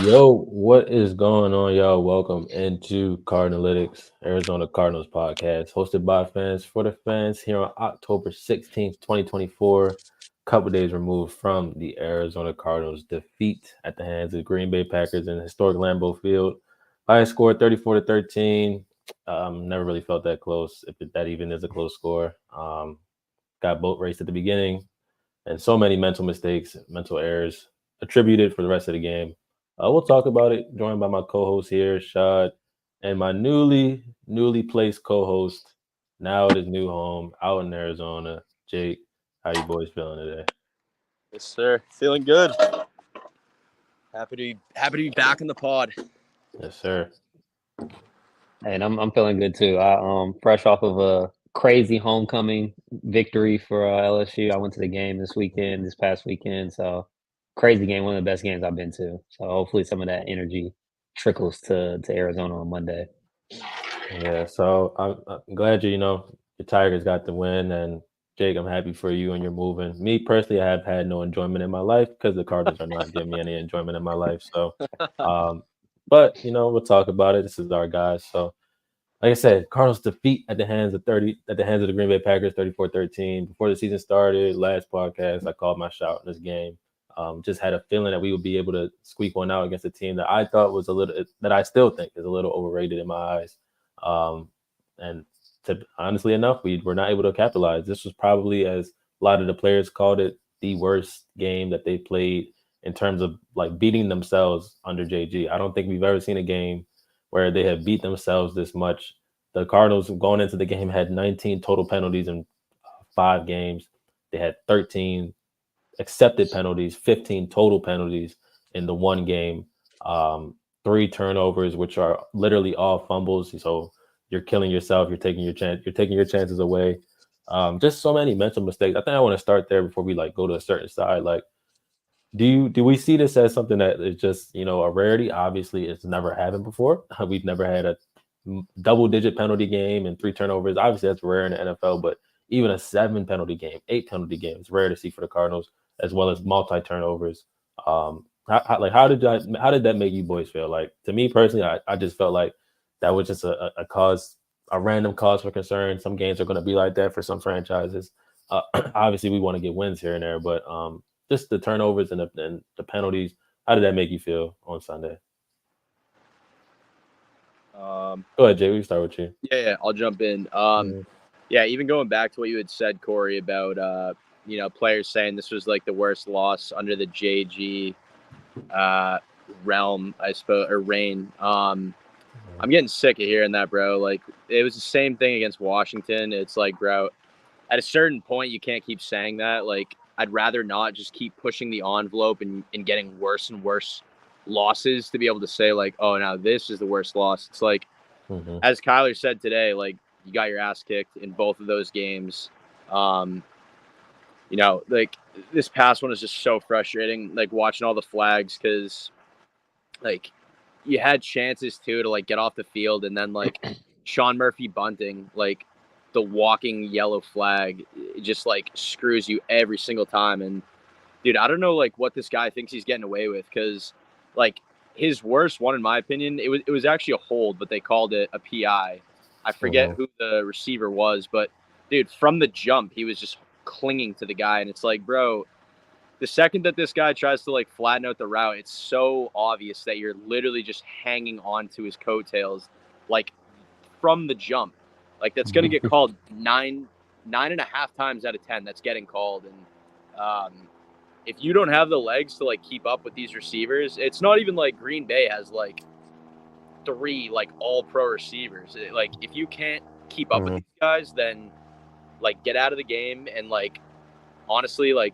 Yo, what is going on, y'all? Welcome into Cardinalytics, Arizona Cardinals podcast, hosted by fans for the fans here on October 16th, 2024, couple days removed from the Arizona Cardinals' defeat at the hands of the Green Bay Packers in historic Lambeau Field by a score 34-13. Never really felt that close, if that even is a close score. Got boat raced at the beginning, and so many mental mistakes, mental errors attributed for the rest of the game. We'll talk about it. Joined by my co-host here, Shad, and my newly placed co-host, now at his new home out in Arizona, Jake. How you boys feeling today? Yes, sir. Feeling good. Happy to be back in the pod. Yes, sir. And I'm feeling good too. I fresh off of a crazy homecoming victory for LSU. I went to the game this past weekend. So crazy game, one of the best games I've been to. So hopefully some of that energy trickles to Arizona on Monday. Yeah, so I'm glad your Tigers got the win, and Jake, I'm happy for you and you're moving. Me personally, I have had no enjoyment in my life because the Cardinals are not giving me any enjoyment in my life. So, um, but we'll talk about it. This is our guys. So, like I said, Cardinals defeat at the hands of the Green Bay Packers 34-13. Before the season started, last podcast, I called my shot in this game. Just had a feeling that we would be able to squeak one out against a team that I thought was that I still think is a little overrated in my eyes. Um, and honestly enough, we were not able to capitalize. This was probably, as a lot of the players called it, the worst game that they played in terms of like beating themselves under JG. I don't think we've ever seen a game where they have beat themselves this much. The Cardinals going into the game had 19 total penalties in 5 games. They had 13 accepted penalties, 15 total penalties in the one game. 3 turnovers, which are literally all fumbles. So you're killing yourself. You're taking your chance. You're taking your chances away. Just so many mental mistakes. I think I want to start there before we like go to a certain side. Like, do we see this as something that is just a rarity? Obviously, it's never happened before. We've never had a double-digit penalty game and 3 turnovers. Obviously, that's rare in the NFL, but even a 7 penalty game, 8 penalty game is rare to see for the Cardinals, as well as multi-turnovers. How did that make you boys feel? Like, to me personally, I just felt like that was just a random cause for concern. Some games are going to be like that for some franchises. Obviously, we want to get wins here and there, but just the turnovers and the penalties. How did that make you feel on Sunday? Go ahead, Jay. We can start with you. Yeah, I'll jump in. Yeah, even going back to what you had said, Corey, about players saying this was like the worst loss under the JG realm, I suppose, or reign. I'm getting sick of hearing that, bro. Like, it was the same thing against Washington. It's like, bro, at a certain point, you can't keep saying that. Like, I'd rather not just keep pushing the envelope and getting worse and worse losses to be able to say, like, oh, now this is the worst loss. It's like, as Kyler said today, like, you got your ass kicked in both of those games. Like, this past one is just so frustrating, like, watching all the flags, because, like, you had chances, too, to, like, get off the field, and then, like, Sean Murphy bunting, like, the walking yellow flag, it just, like, screws you every single time. And, dude, I don't know, like, what this guy thinks he's getting away with, because, like, his worst one, in my opinion, it was actually a hold, but they called it a PI. I forget who the receiver was, but, dude, from the jump, he was just clinging to the guy, and it's like, bro, the second that this guy tries to, like, flatten out the route, it's so obvious that you're literally just hanging on to his coattails, like, from the jump. Like, that's going to get called 9.5 times out of 10. That's getting called. And if you don't have the legs to, like, keep up with these receivers, it's not even like Green Bay has, like, 3, like, all-pro receivers. Like, if you can't keep up with these guys, then, like, get out of the game and, like, honestly, like,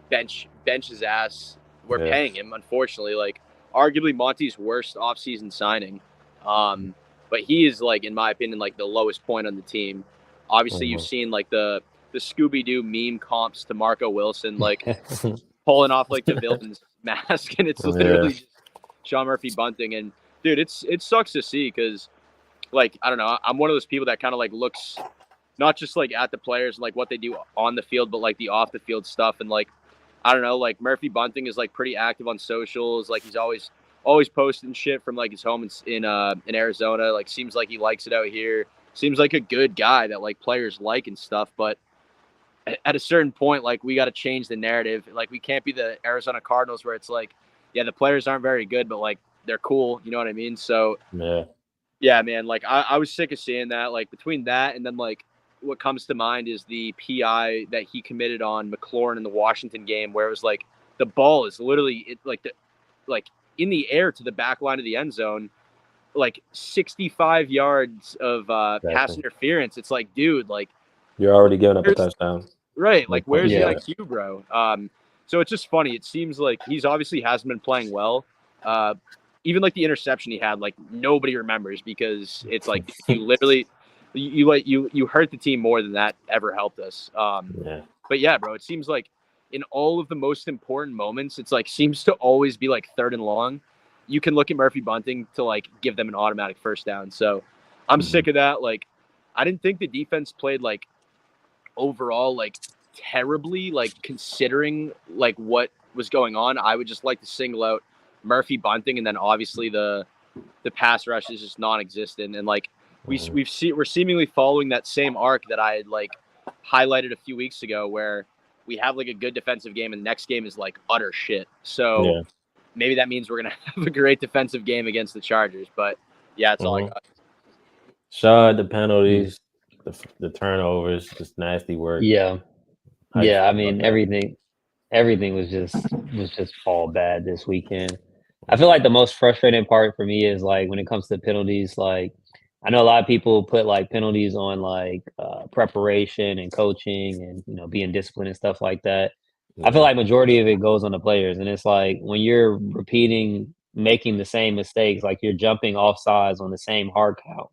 bench his ass. We're paying him, unfortunately. Like, arguably Monty's worst offseason signing. But he is, like, in my opinion, like, the lowest point on the team. Obviously, you've seen, like, the Scooby-Doo meme comps to Marco Wilson, like, pulling off, like, the villain's mask, and it's literally just Sean Murphy bunting. And, dude, it sucks to see, because, like, I don't know, I'm one of those people that kind of, like, looks not just, like, at the players and, like, what they do on the field, but, like, the off-the-field stuff. And, like, I don't know, like, Murphy bunting is, like, pretty active on socials. Like, he's always always posting shit from like his home in Arizona. Like seems like he likes it out here. Seems like a good guy that like players like and stuff. But at a certain point, like we got to change the narrative. Like we can't be the Arizona Cardinals where it's like, yeah, the players aren't very good, but like they're cool. You know what I mean? So yeah, man. Like I was sick of seeing that. Like between that and then like what comes to mind is the PI that he committed on McLaurin in the Washington game, where it was like the ball is literally like in the air to the back line of the end zone, like 65 yards of pass interference. It's like, dude, like you're already giving up a touchdown. Right. Like, where's the IQ, bro? So it's just funny. It seems like he's obviously hasn't been playing well. Even like the interception he had, like nobody remembers because it's like you literally you hurt the team more than that ever helped us. But yeah, bro, it seems like in all of the most important moments, it's like seems to always be like 3rd and long. You can look at Murphy Bunting to like give them an automatic first down. So I'm sick of that. Like, I didn't think the defense played like overall like terribly, like considering like what was going on. I would just like to single out Murphy Bunting, and then obviously the pass rush is just non-existent. And like we're seemingly following that same arc that I had like highlighted a few weeks ago, where we have like a good defensive game and the next game is like utter shit. So maybe that means we're gonna have a great defensive game against the Chargers. But yeah, that's all I got. Shot, the penalties, the turnovers, just nasty work. Yeah. I mean, everything was just all bad this weekend. I feel like the most frustrating part for me is like when it comes to penalties, like I know a lot of people put like penalties on like preparation and coaching and being disciplined and stuff like that. I feel like majority of it goes on the players, and it's like when you're making the same mistakes, like you're jumping off sides on the same hard count.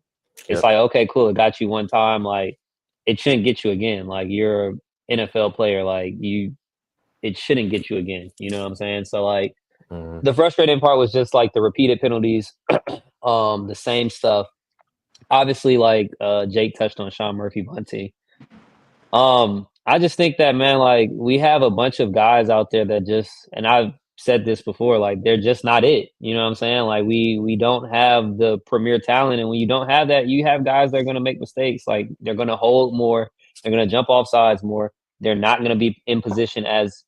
It's like, okay, cool, it got you one time, like it shouldn't get you again. Like you're an NFL player, like it shouldn't get you again. You know what I'm saying? So like the frustrating part was just like the repeated penalties, the same stuff. Obviously, like Jake touched on Sean Murphy Bunting. I just think that, man, like we have a bunch of guys out there that just, and I've said this before, like they're just not it. You know what I'm saying? Like we don't have the premier talent, and when you don't have that, you have guys that are gonna make mistakes. Like they're gonna hold more, they're gonna jump off sides more. They're not gonna be in position as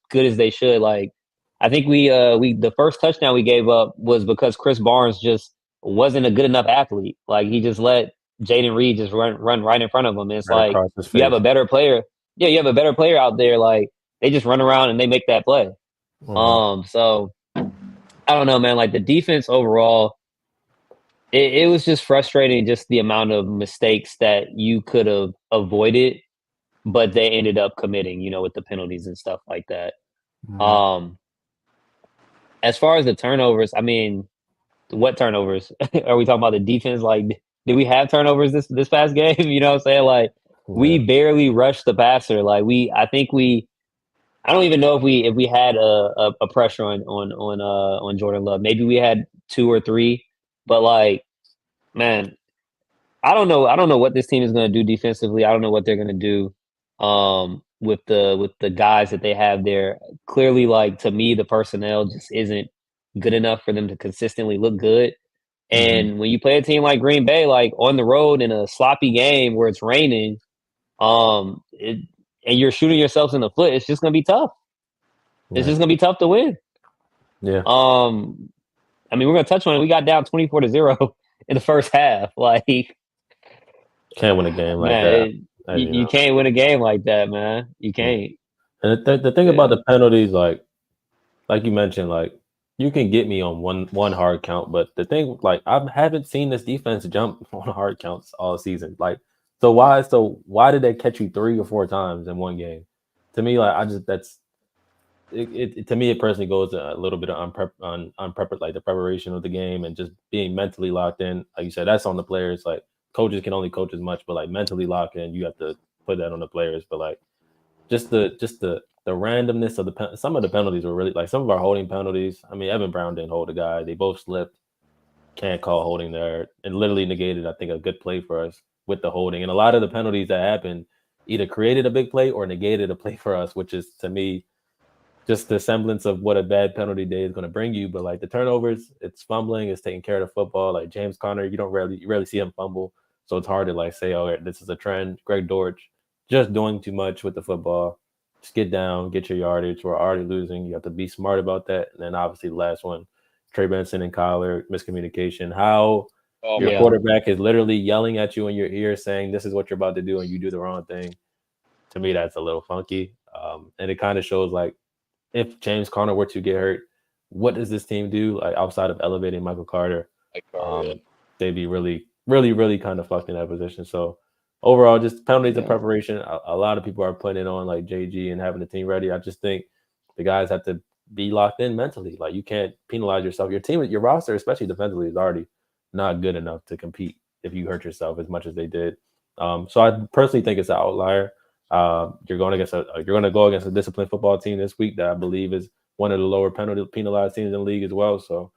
good as they should. Like I think we the first touchdown we gave up was because Chris Barnes just wasn't a good enough athlete. Like he just let Jaden Reed just run right in front of him. And it's like you have a better player. Yeah, you have a better player out there. Like they just run around and they make that play. So I don't know, man. Like the defense overall, it was just frustrating, just the amount of mistakes that you could have avoided, but they ended up committing, with the penalties and stuff like that. As far as the turnovers, I mean, what turnovers? Are we talking about the defense? Like, did we have turnovers this past game? You know what I'm saying? Like, we barely rushed the passer. Like, I don't even know if we had a pressure on Jordan Love. Maybe we had 2 or 3, but like, man, I don't know. I don't know what this team is going to do defensively. I don't know what they're going to do with the guys that they have there. Clearly, like to me, the personnel just isn't good enough for them to consistently look good. And when you play a team like Green Bay, like on the road in a sloppy game where it's raining, and you're shooting yourselves in the foot, it's just gonna be tough. It's just gonna be tough to win. Yeah. I mean, we're gonna touch on it. We got down 24-0 in the first half. Like, can't win a game like that. You can't win a game like that, man. You can't. And the thing about the penalties, like you mentioned, like you can get me on one hard count, but the thing, like I haven't seen this defense jump on hard counts all season. Like, so why did they catch you 3 or 4 times in one game? To me, like to me, it personally goes a little bit of like the preparation of the game and just being mentally locked in. Like you said, that's on the players. Like coaches can only coach as much, but like mentally locked in, you have to put that on the players. But like just the randomness of some of the penalties were really like some of our holding penalties. I mean, Evan Brown didn't hold a guy. They both slipped. Can't call holding there, and literally negated, I think, a good play for us with the holding. And a lot of the penalties that happened either created a big play or negated a play for us, which is to me just the semblance of what a bad penalty day is going to bring you. But like the turnovers, it's fumbling, it's taking care of the football. Like James Conner, you rarely see him fumble, so it's hard to like say, oh, this is a trend. Greg Dortch just doing too much with the football. Just get down, get your yardage. We're already losing. You have to be smart about that. And then obviously the last one, Trey Benson and Kyler, miscommunication. How your Yeah. quarterback is literally yelling at you in your ear saying this is what you're about to do and you do the wrong thing. To me, that's a little funky. And it kind of shows like if James Conner were to get hurt, what does this team do? Like outside of elevating Michael Carter, they'd be really, really, really kind of fucked in that position. So overall, just penalties and preparation. A lot of people are putting it on like JG and having the team ready. I just think the guys have to be locked in mentally. Like you can't penalize yourself. Your team, your roster, especially defensively, is already not good enough to compete if you hurt yourself as much as they did. So I personally think it's an outlier. You're going to go against a disciplined football team this week that I believe is one of the lower penalized teams in the league as well. So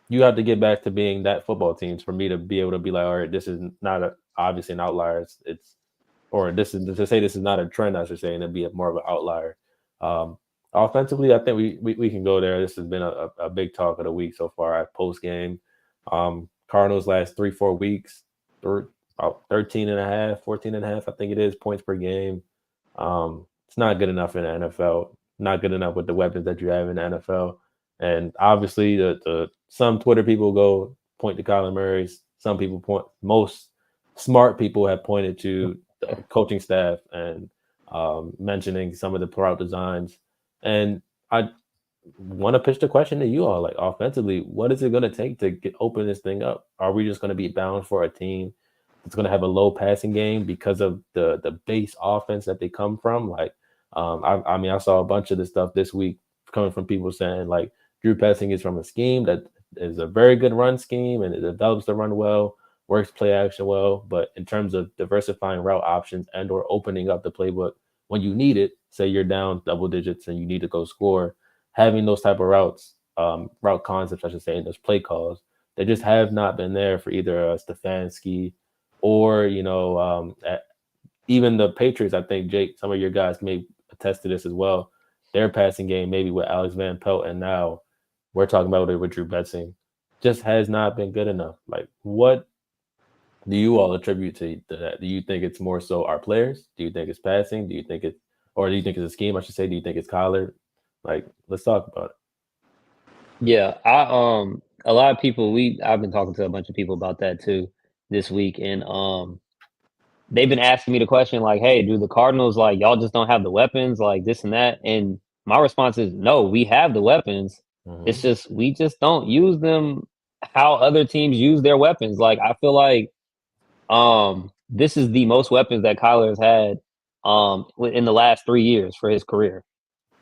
you have to get back to being that football teams for me to be able to be like, all right, this is not obviously an outlier. This is not a trend, I should say, and it'd be more of an outlier. Offensively, I think we can go there. This has been a big talk of the week so far at post game. Cardinals last 3-4 weeks, about 13 and a half, 14 and a half, I think it is, points per game. It's not good enough in the NFL, not good enough with the weapons that you have in the NFL. And obviously, some Twitter people go point to Kyler Murray. Some people most smart people have pointed to the coaching staff and mentioning some of the route designs. And I want to pitch the question to you all, like offensively, what is it going to take to open this thing up? Are we just going to be bound for a team that's going to have a low passing game because of the base offense that they come from? Like, I mean, I saw a bunch of this stuff this week coming from people saying like Drew passing is from a scheme that is a very good run scheme and it develops the run well, works play action well. But in terms of diversifying route options and or opening up the playbook when you need it, say you're down double digits and you need to go score, having those type of routes, route concepts, I should say, and those play calls, they just have not been there for either Stefanski or, even the Patriots. I think, Jake, some of your guys may attest to this as well. Their passing game, maybe with Alex Van Pelt, and now we're talking about it with Drew Betzing, just has not been good enough. Like, what do you all attribute to that? Do you think it's more so our players? Do you think it's passing? Do you think it's a scheme, I should say? Do you think it's Kyler? Like, let's talk about it. Yeah, a lot of people I've been talking to a bunch of people about that too this week, and they've been asking me the question like, "Hey, do the Cardinals like y'all just don't have the weapons like this and that?" And my response is, "No, we have the weapons. It's just we just don't use them how other teams use their weapons. Like I feel like this is the most weapons that Kyler has had in the last 3 years for his career.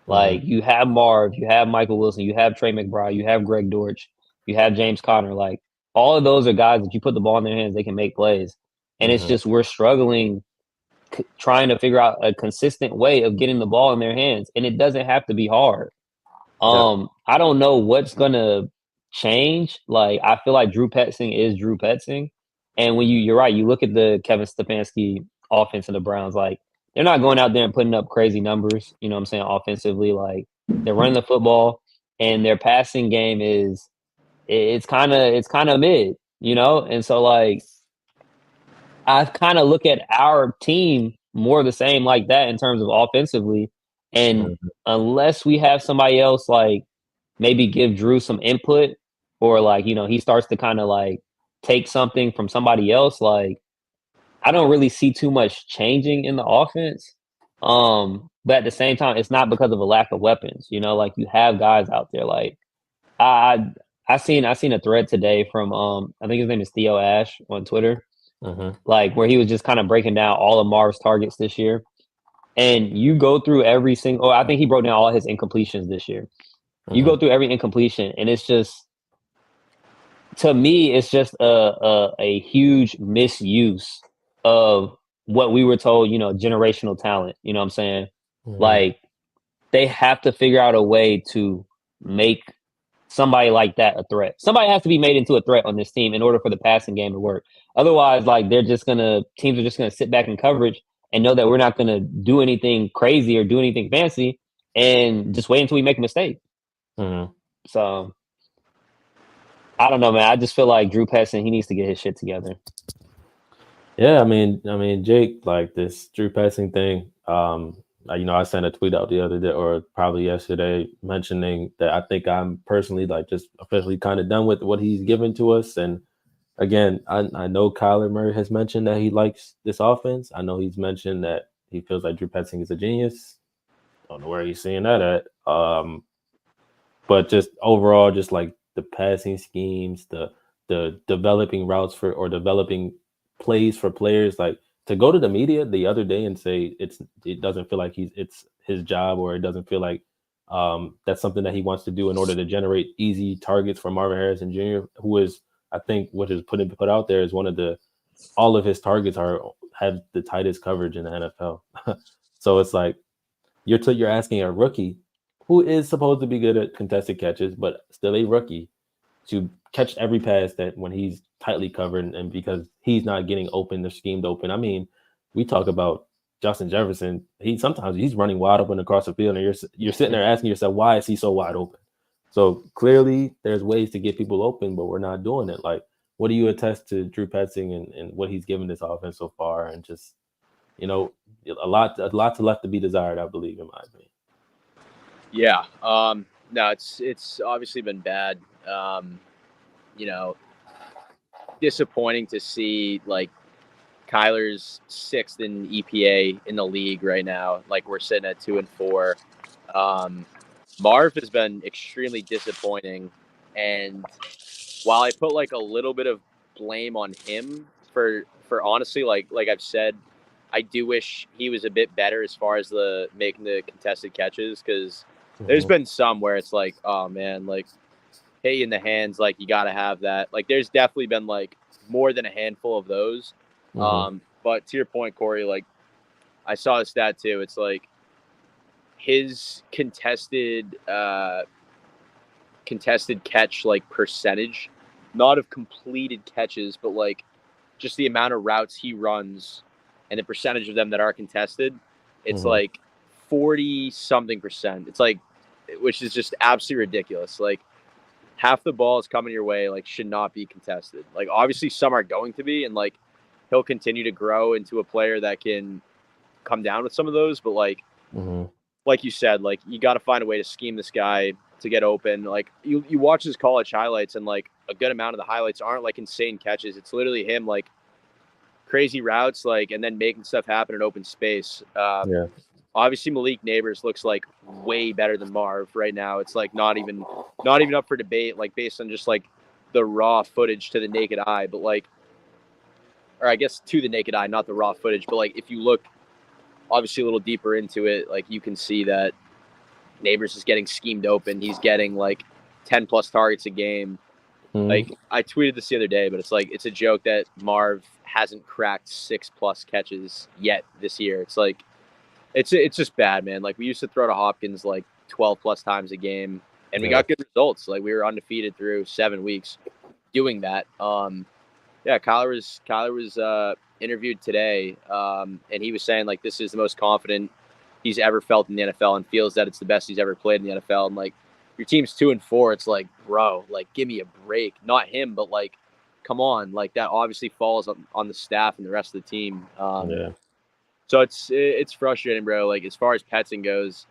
Like you have Marv, you have Michael Wilson, you have Trey McBride, you have Greg Dortch, you have James Conner. Like all of those are guys that you put the ball in their hands, they can make plays. And it's just we're struggling trying to figure out a consistent way of getting the ball in their hands, and it doesn't have to be hard. I don't know what's gonna change. Like I feel like Drew Petzing is Drew Petzing, and when you're right, you look at the Kevin Stefanski offense in the Browns, like they're not going out there and putting up crazy numbers. You know what I'm saying? Offensively, like they're running the football, and their passing game is it's kind of mid. You know, and so like I kind of look at our team more the same like that in terms of offensively. And unless we have somebody else like maybe give Drew some input or like, he starts to kind of like take something from somebody else, like I don't really see too much changing in the offense. But at the same time, it's not because of a lack of weapons, like you have guys out there. Like I I seen a thread today from I think his name is Theo Ash on Twitter, like where he was just kind of breaking down all of Marv's targets this year. And you go through every single, I think he broke down all his incompletions this year. You go through every incompletion, and it's just, to me, it's just a huge misuse of what we were told, generational talent. You know what I'm saying? Like, they have to figure out a way to make somebody like that a threat. Somebody has to be made into a threat on this team in order for the passing game to work. Otherwise, like teams are just gonna sit back in coverage and know that we're not gonna do anything crazy or do anything fancy, and just wait until we make a mistake. Mhm. So I don't know, man. I just feel like Drew Petzing, he needs to get his shit together. Yeah, I mean, Jake, like this Drew Petzing thing. I sent a tweet out the other day, or probably yesterday, mentioning that I think I'm personally like just officially kind of done with what he's given to us. And again, I know Kyler Murray has mentioned that he likes this offense. I know he's mentioned that he feels like Drew Petzing is a genius. Don't know where he's seeing that at. But just overall, just like the passing schemes, the developing routes for or developing plays for players, like to go to the media the other day and say it doesn't feel like it's his job, or it doesn't feel like that's something that he wants to do in order to generate easy targets for Marvin Harrison Jr., who is, I think, what is put out there is one of the all of his targets have the tightest coverage in the NFL. So it's like you're asking a rookie who is supposed to be good at contested catches, but still a rookie, to catch every pass that when he's tightly covered, and because he's not getting open or schemed open. I mean, we talk about Justin Jefferson. Sometimes he's running wide open across the field, and you're sitting there asking yourself, why is he so wide open? So clearly, there's ways to get people open, but we're not doing it. Like, what do you attest to Drew Petzing and what he's given this offense so far, and just a lot left to be desired, I believe, in my opinion. Yeah. No, it's obviously been bad. Disappointing to see like Kyler's 6th in EPA in the league right now. Like we're sitting at 2-4. Marv has been extremely disappointing, and while I put like a little bit of blame on him for honestly, like I've said, I do wish he was a bit better as far as the making the contested catches, because there's been some where it's like, oh man, like hit you in the hands, like you got to have that. Like there's definitely been like more than a handful of those. But to your point, Corey, like I saw a stat too. It's like his contested catch like percentage, not of completed catches, but like just the amount of routes he runs and the percentage of them that are contested. It's like 40 something percent. It's like, which is just absolutely ridiculous. Like half the balls coming your way like should not be contested. Like obviously some are going to be, and like he'll continue to grow into a player that can come down with some of those, but like you said, like you got to find a way to scheme this guy to get open. Like you watch his college highlights, and like a good amount of the highlights aren't like insane catches. It's literally him like crazy routes, like, and then making stuff happen in open space. Obviously Malik Neighbors looks like way better than Marv right now. It's like not even up for debate, like based on just like the raw footage to the naked eye, but like, or I guess to the naked eye, not the raw footage, but like if you look obviously a little deeper into it, like you can see that Neighbors is getting schemed open. He's getting like 10 plus targets a game. Like I tweeted this the other day, but it's like, it's a joke that Marv hasn't cracked 6+ catches yet this year. It's like, it's just bad, man. Like we used to throw to Hopkins like 12 plus times a game, and we got good results. Like we were undefeated through 7 weeks doing that. Kyler was interviewed today, and he was saying like this is the most confident he's ever felt in the NFL, and feels that it's the best he's ever played in the NFL. And like your team's 2-4, it's like, bro, like give me a break. Not him, but like, come on, like that obviously falls on the staff and the rest of the team. So it's frustrating, bro. Like as far as Petzing goes,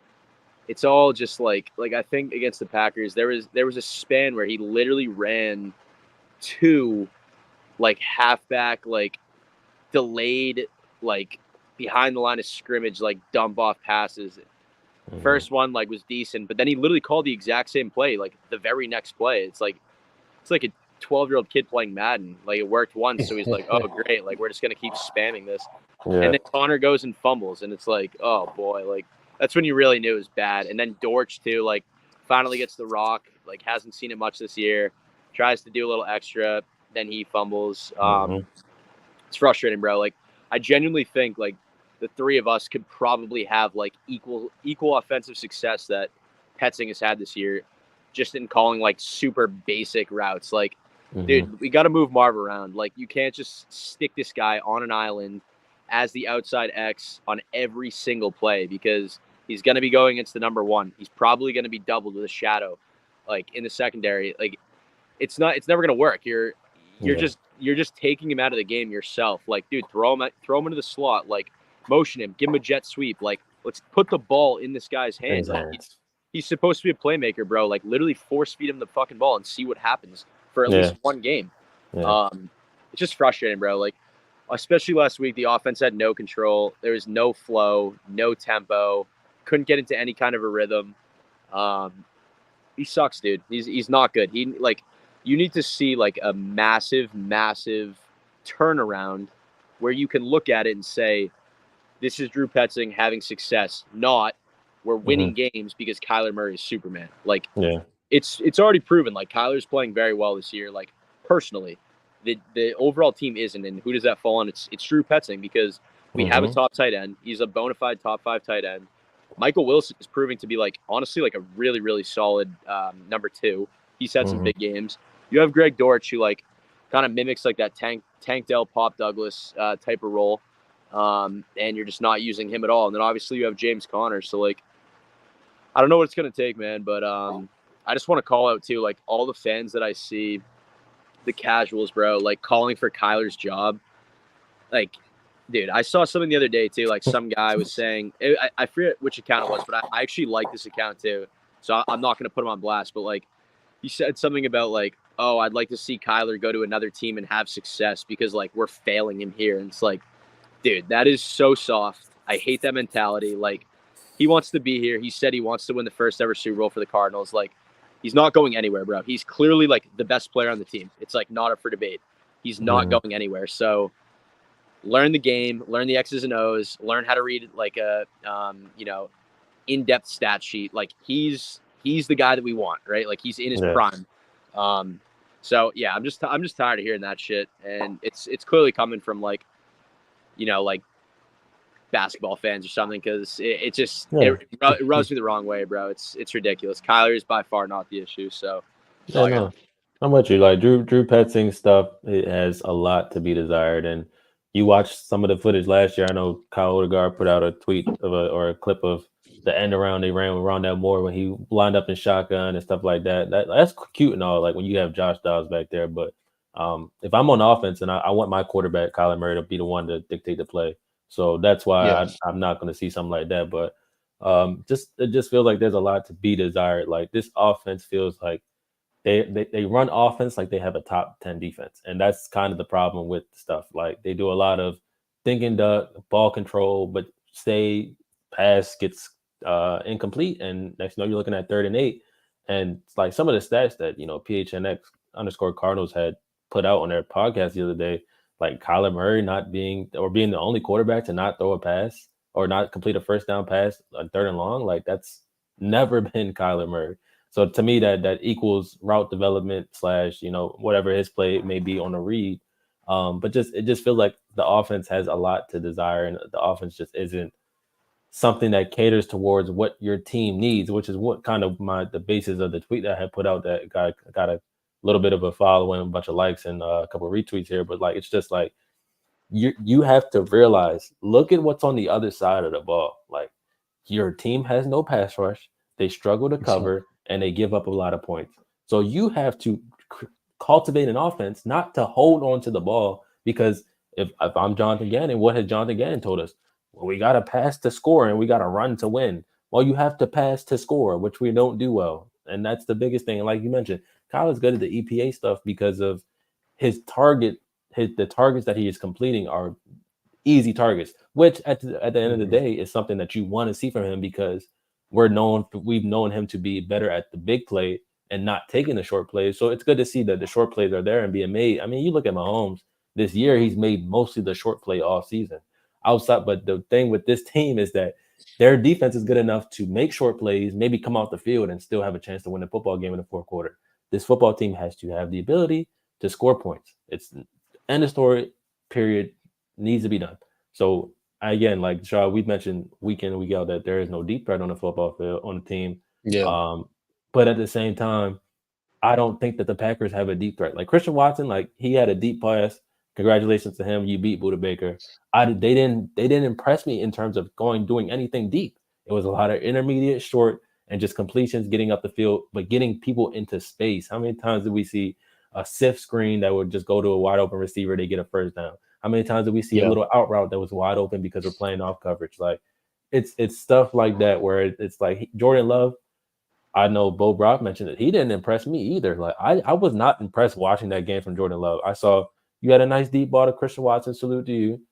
it's all just like I think against the Packers, there was a span where he literally ran 2 like halfback, like delayed, like behind the line of scrimmage, like dump off passes. First one like was decent, but then he literally called the exact same play, like the very next play. It's like a 12-year-old kid playing Madden. Like it worked once, so he's like, oh great, like we're just gonna keep spamming this. And then Connor goes and fumbles, and it's like, oh boy, like that's when you really knew it was bad. And then Dortch too, like finally gets the rock, like hasn't seen it much this year, tries to do a little extra, then he fumbles. It's frustrating, bro. Like I genuinely think like the three of us could probably have like equal offensive success that Petzing has had this year, just in calling like super basic routes. Like, dude, we got to move Marv around. Like you can't just stick this guy on an island as the outside X on every single play, because He's going to be going against the number one. He's probably going to be doubled with a shadow, like in the secondary. Like it's never going to work. You're just taking him out of the game yourself. Like, dude, throw him into the slot. Like, motion him, give him a jet sweep. Like, let's put the ball in this guy's hands. Like, he's supposed to be a playmaker, bro. Like, literally force feed him the fucking ball and see what happens for at least one game. It's just frustrating, bro. Like, especially last week, the offense had no control. There was no flow, no tempo. Couldn't get into any kind of a rhythm. He sucks, dude. He's not good. You need to see like a massive turnaround where you can look at it and say, this is Drew Petzing having success, not we're winning games because Kyler Murray is Superman. Like, it's already proven. Like, Kyler's playing very well this year. Like, personally, the overall team isn't. And who does that fall on? It's Drew Petzing, because we have a top tight end. He's a bona fide top 5 tight end. Michael Wilson is proving to be, like, honestly, like a really, really solid number 2. He's had some big games. You have Greg Dortch, who, like, kind of mimics like that Tank Dell, Pop Douglas type of role. And you're just not using him at all. And then obviously you have James Conner. So, like, I don't know what it's going to take, man. But I just want to call out, too, like, all the fans that I see, the casuals, bro, like, calling for Kyler's job. Like, dude, I saw something the other day, too. Like, some guy was saying, I forget which account it was, but I actually like this account, too. So I'm not going to put him on blast. But, like, he said something about, like, oh, I'd like to see Kyler go to another team and have success because, like, we're failing him here. And it's like, dude, that is so soft. I hate that mentality. Like, he wants to be here. He said he wants to win the first ever Super Bowl for the Cardinals. Like, he's not going anywhere, bro. He's clearly, like, the best player on the team. It's, like, not up for debate. He's not going anywhere. So learn the game, learn the X's and O's, learn how to read, like, a, in-depth stat sheet. Like, he's the guy that we want, right? Like, he's in his prime. So yeah, I'm just tired of hearing that shit, and it's clearly coming from, like, like basketball fans or something, because it rubs me the wrong way, bro. It's ridiculous. Kyler is by far not the issue. So I'm with you. Like, Drew Petzing stuff, it has a lot to be desired. And you watched some of the footage last year. I know Kyle Odegaard put out a tweet or a clip of the end around they ran with Rondell Moore when he lined up in shotgun and stuff like that. That's cute and all, like when you have Josh Dobbs back there. But if I'm on offense and I want my quarterback, Kyler Murray, to be the one to dictate the play. So that's why I'm not going to see something like that. But it just feels like there's a lot to be desired. Like, this offense feels like they run offense like they have a top 10 defense. And that's kind of the problem with stuff. Like, they do a lot of thinking duck, ball control, but say pass gets incomplete, and next you're looking at 3rd and 8. And it's like some of the stats that PHNX_Cardinals had put out on their podcast the other day, like Kyler Murray being the only quarterback to not throw a pass or not complete a first down pass on 3rd and long. Like, that's never been Kyler Murray. So to me, that equals route development / whatever his play may be on a read. But it just feels like the offense has a lot to desire, and the offense just isn't something that caters towards what your team needs, which is what kind of the basis of the tweet that I had put out that got a little bit of a following, a bunch of likes, and a couple of retweets here. But, like, it's just like you have to realize, look at what's on the other side of the ball. Like, your team has no pass rush, they struggle to cover, and they give up a lot of points. So you have to cultivate an offense not to hold on to the ball, because if I'm Jonathan Gannon, what has Jonathan Gannon told us? Well, we got to pass to score and we got to run to win. Well, you have to pass to score, which we don't do well. And that's the biggest thing. And like you mentioned, Kyle is good at the EPA stuff because of his target. The targets that he is completing are easy targets, which at the end of the day is something that you want to see from him, because we've known him to be better at the big play and not taking the short plays. So it's good to see that the short plays are there and being made. I mean, you look at Mahomes this year, he's made mostly the short play all season. But the thing with this team is that their defense is good enough to make short plays, maybe come off the field and still have a chance to win the football game in the 4th quarter. This football team has to have the ability to score points. It's end of story, period, needs to be done. So again, like Shaw, we've mentioned week in and week out that there is no deep threat on the football field, on the team. Yeah. But at the same time, I don't think that the Packers have a deep threat. Like Christian Watson, like, he had a deep pass. Congratulations to him. You beat Budda Baker. They didn't impress me in terms of doing anything deep. It was a lot of intermediate, short, and just completions, getting up the field, but getting people into space. How many times did we see a sift screen that would just go to a wide open receiver, they get a first down? How many times did we see a little out route that was wide open because we're playing off coverage? Like it's stuff like that where it's like Jordan Love. I know Bo Brock mentioned it. He didn't impress me either. Like I was not impressed watching that game from Jordan Love. I saw you had a nice deep ball to Christian Watson. Salute to you.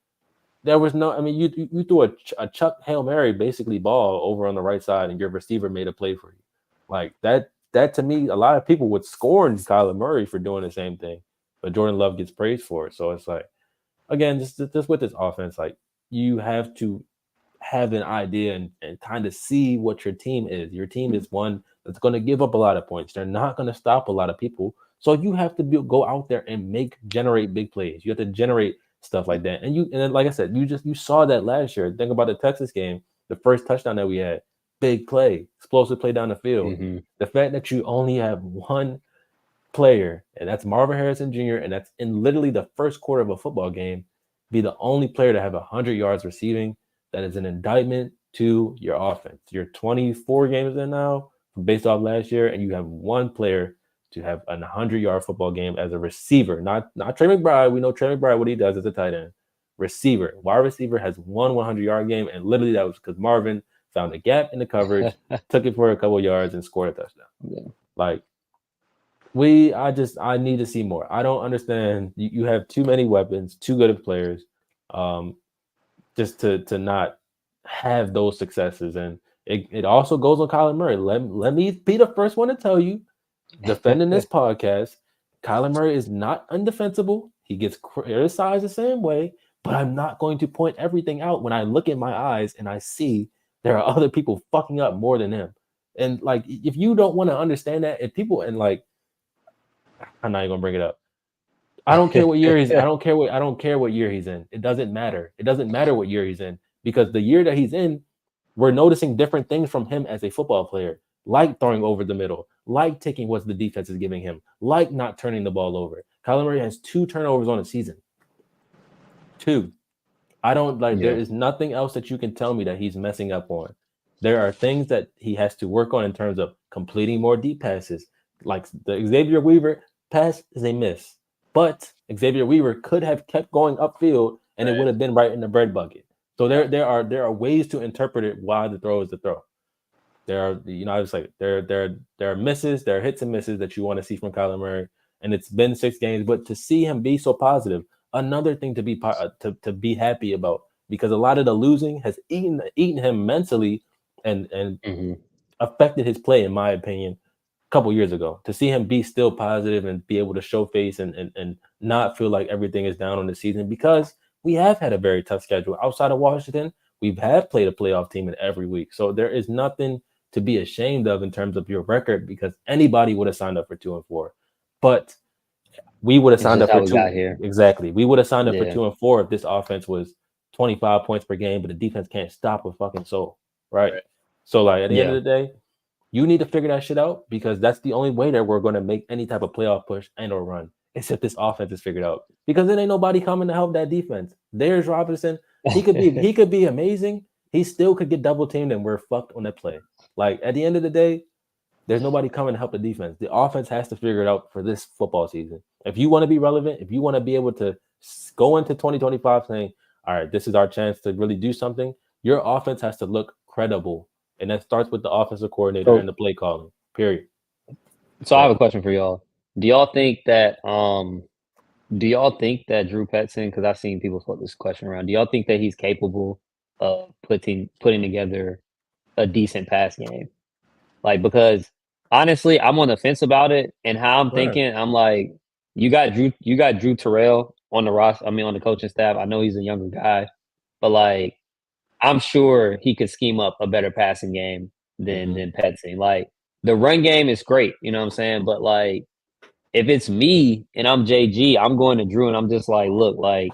There was no. I mean, you threw a Chuck Hail Mary basically ball over on the right side, and your receiver made a play for you. Like that. That to me, a lot of people would scorn Kyler Murray for doing the same thing, but Jordan Love gets praised for it. So it's like, again, just with this offense, like you have to have an idea and kind of see what your team is. Your team is one that's going to give up a lot of points. They're not going to stop a lot of people. So you have to go out there and generate big plays. You have to generate stuff like that. And then, like I said, you saw that last year. Think about the Texas game, the first touchdown that we had, big play, explosive play down the field. Mm-hmm. The fact that you only have one player, and that's Marvin Harrison Jr., and that's in literally the first quarter of a football game, be the only player to have 100 yards receiving, that is an indictment to your offense. You're 24 games in now, based off last year, and you have one player to have a 100-yard football game as a receiver, not Trey McBride. We know Trey McBride, what he does as a tight end. Receiver, wide receiver has one 100-yard game, and literally that was because Marvin found a gap in the coverage, took it for a couple yards, and scored a touchdown. Yeah. Like, I need to see more. I don't understand. You have too many weapons, too good of players, just to not have those successes. And it also goes on Kyler Murray. Let me be the first one to tell you, defending this podcast, Kyler Murray is not undefensible. He gets criticized the same way, but I'm not going to point everything out when I look in my eyes and I see there are other people fucking up more than him. And like, if you don't want to understand that, if people, and like, I'm not even gonna bring it up. I don't care what year he's. I don't care what year he's in. It doesn't matter. It doesn't matter what year he's in, because the year that he's in, we're noticing different things from him as a football player, like throwing over the middle, like taking what the defense is giving him, like not turning the ball over. Kyler Murray has 2 turnovers on a season. 2. I don't like. There is nothing else that you can tell me that he's messing up on. There are things that he has to work on in terms of completing more deep passes. Like the Xavier Weaver pass is a miss, but Xavier Weaver could have kept going upfield and it would have been right in the bread bucket. So there are ways to interpret it why the throw is the throw. There are, I was like, there are misses, there are hits and misses that you want to see from Kyler Murray, and it's been 6 games, but to see him be so positive, another thing to be happy about, because a lot of the losing has eaten him mentally and affected his play, in my opinion, a couple years ago. To see him be still positive and be able to show face and not feel like everything is down on the season, because we have had a very tough schedule. Outside of Washington, we have played a playoff team in every week. So there is nothing to be ashamed of in terms of your record, because anybody would have signed up for 2-4. But we would have signed up for 2. Exactly. We would have signed up for 2-4 if this offense was 25 points per game, but the defense can't stop a fucking soul. Right? So like at the end of the day, you need to figure that shit out, because that's the only way that we're going to make any type of playoff push and or run, except this offense is figured out. Because then ain't nobody coming to help that defense. There's Robinson. He could be amazing. He still could get double teamed and we're fucked on that play. Like at the end of the day, there's nobody coming to help the defense. The offense has to figure it out for this football season. If you want to be relevant, if you want to be able to go into 2025 saying, all right, this is our chance to really do something, your offense has to look credible. And that starts with the offensive coordinator and the play calling, period. So I have a question for y'all. Do y'all think that Drew Petzing, because I've seen people float this question around, do y'all think that he's capable of putting together a decent pass game? Like, because honestly, I'm on the fence about it, and how I'm thinking, I'm like, you got Drew Terrell on the roster. I mean, on the coaching staff. I know he's a younger guy, but like, I'm sure he could scheme up a better passing game than Petzing. Like, the run game is great, you know what I'm saying? But like, if it's me and I'm JG, I'm going to Drew and I'm just like, look, like,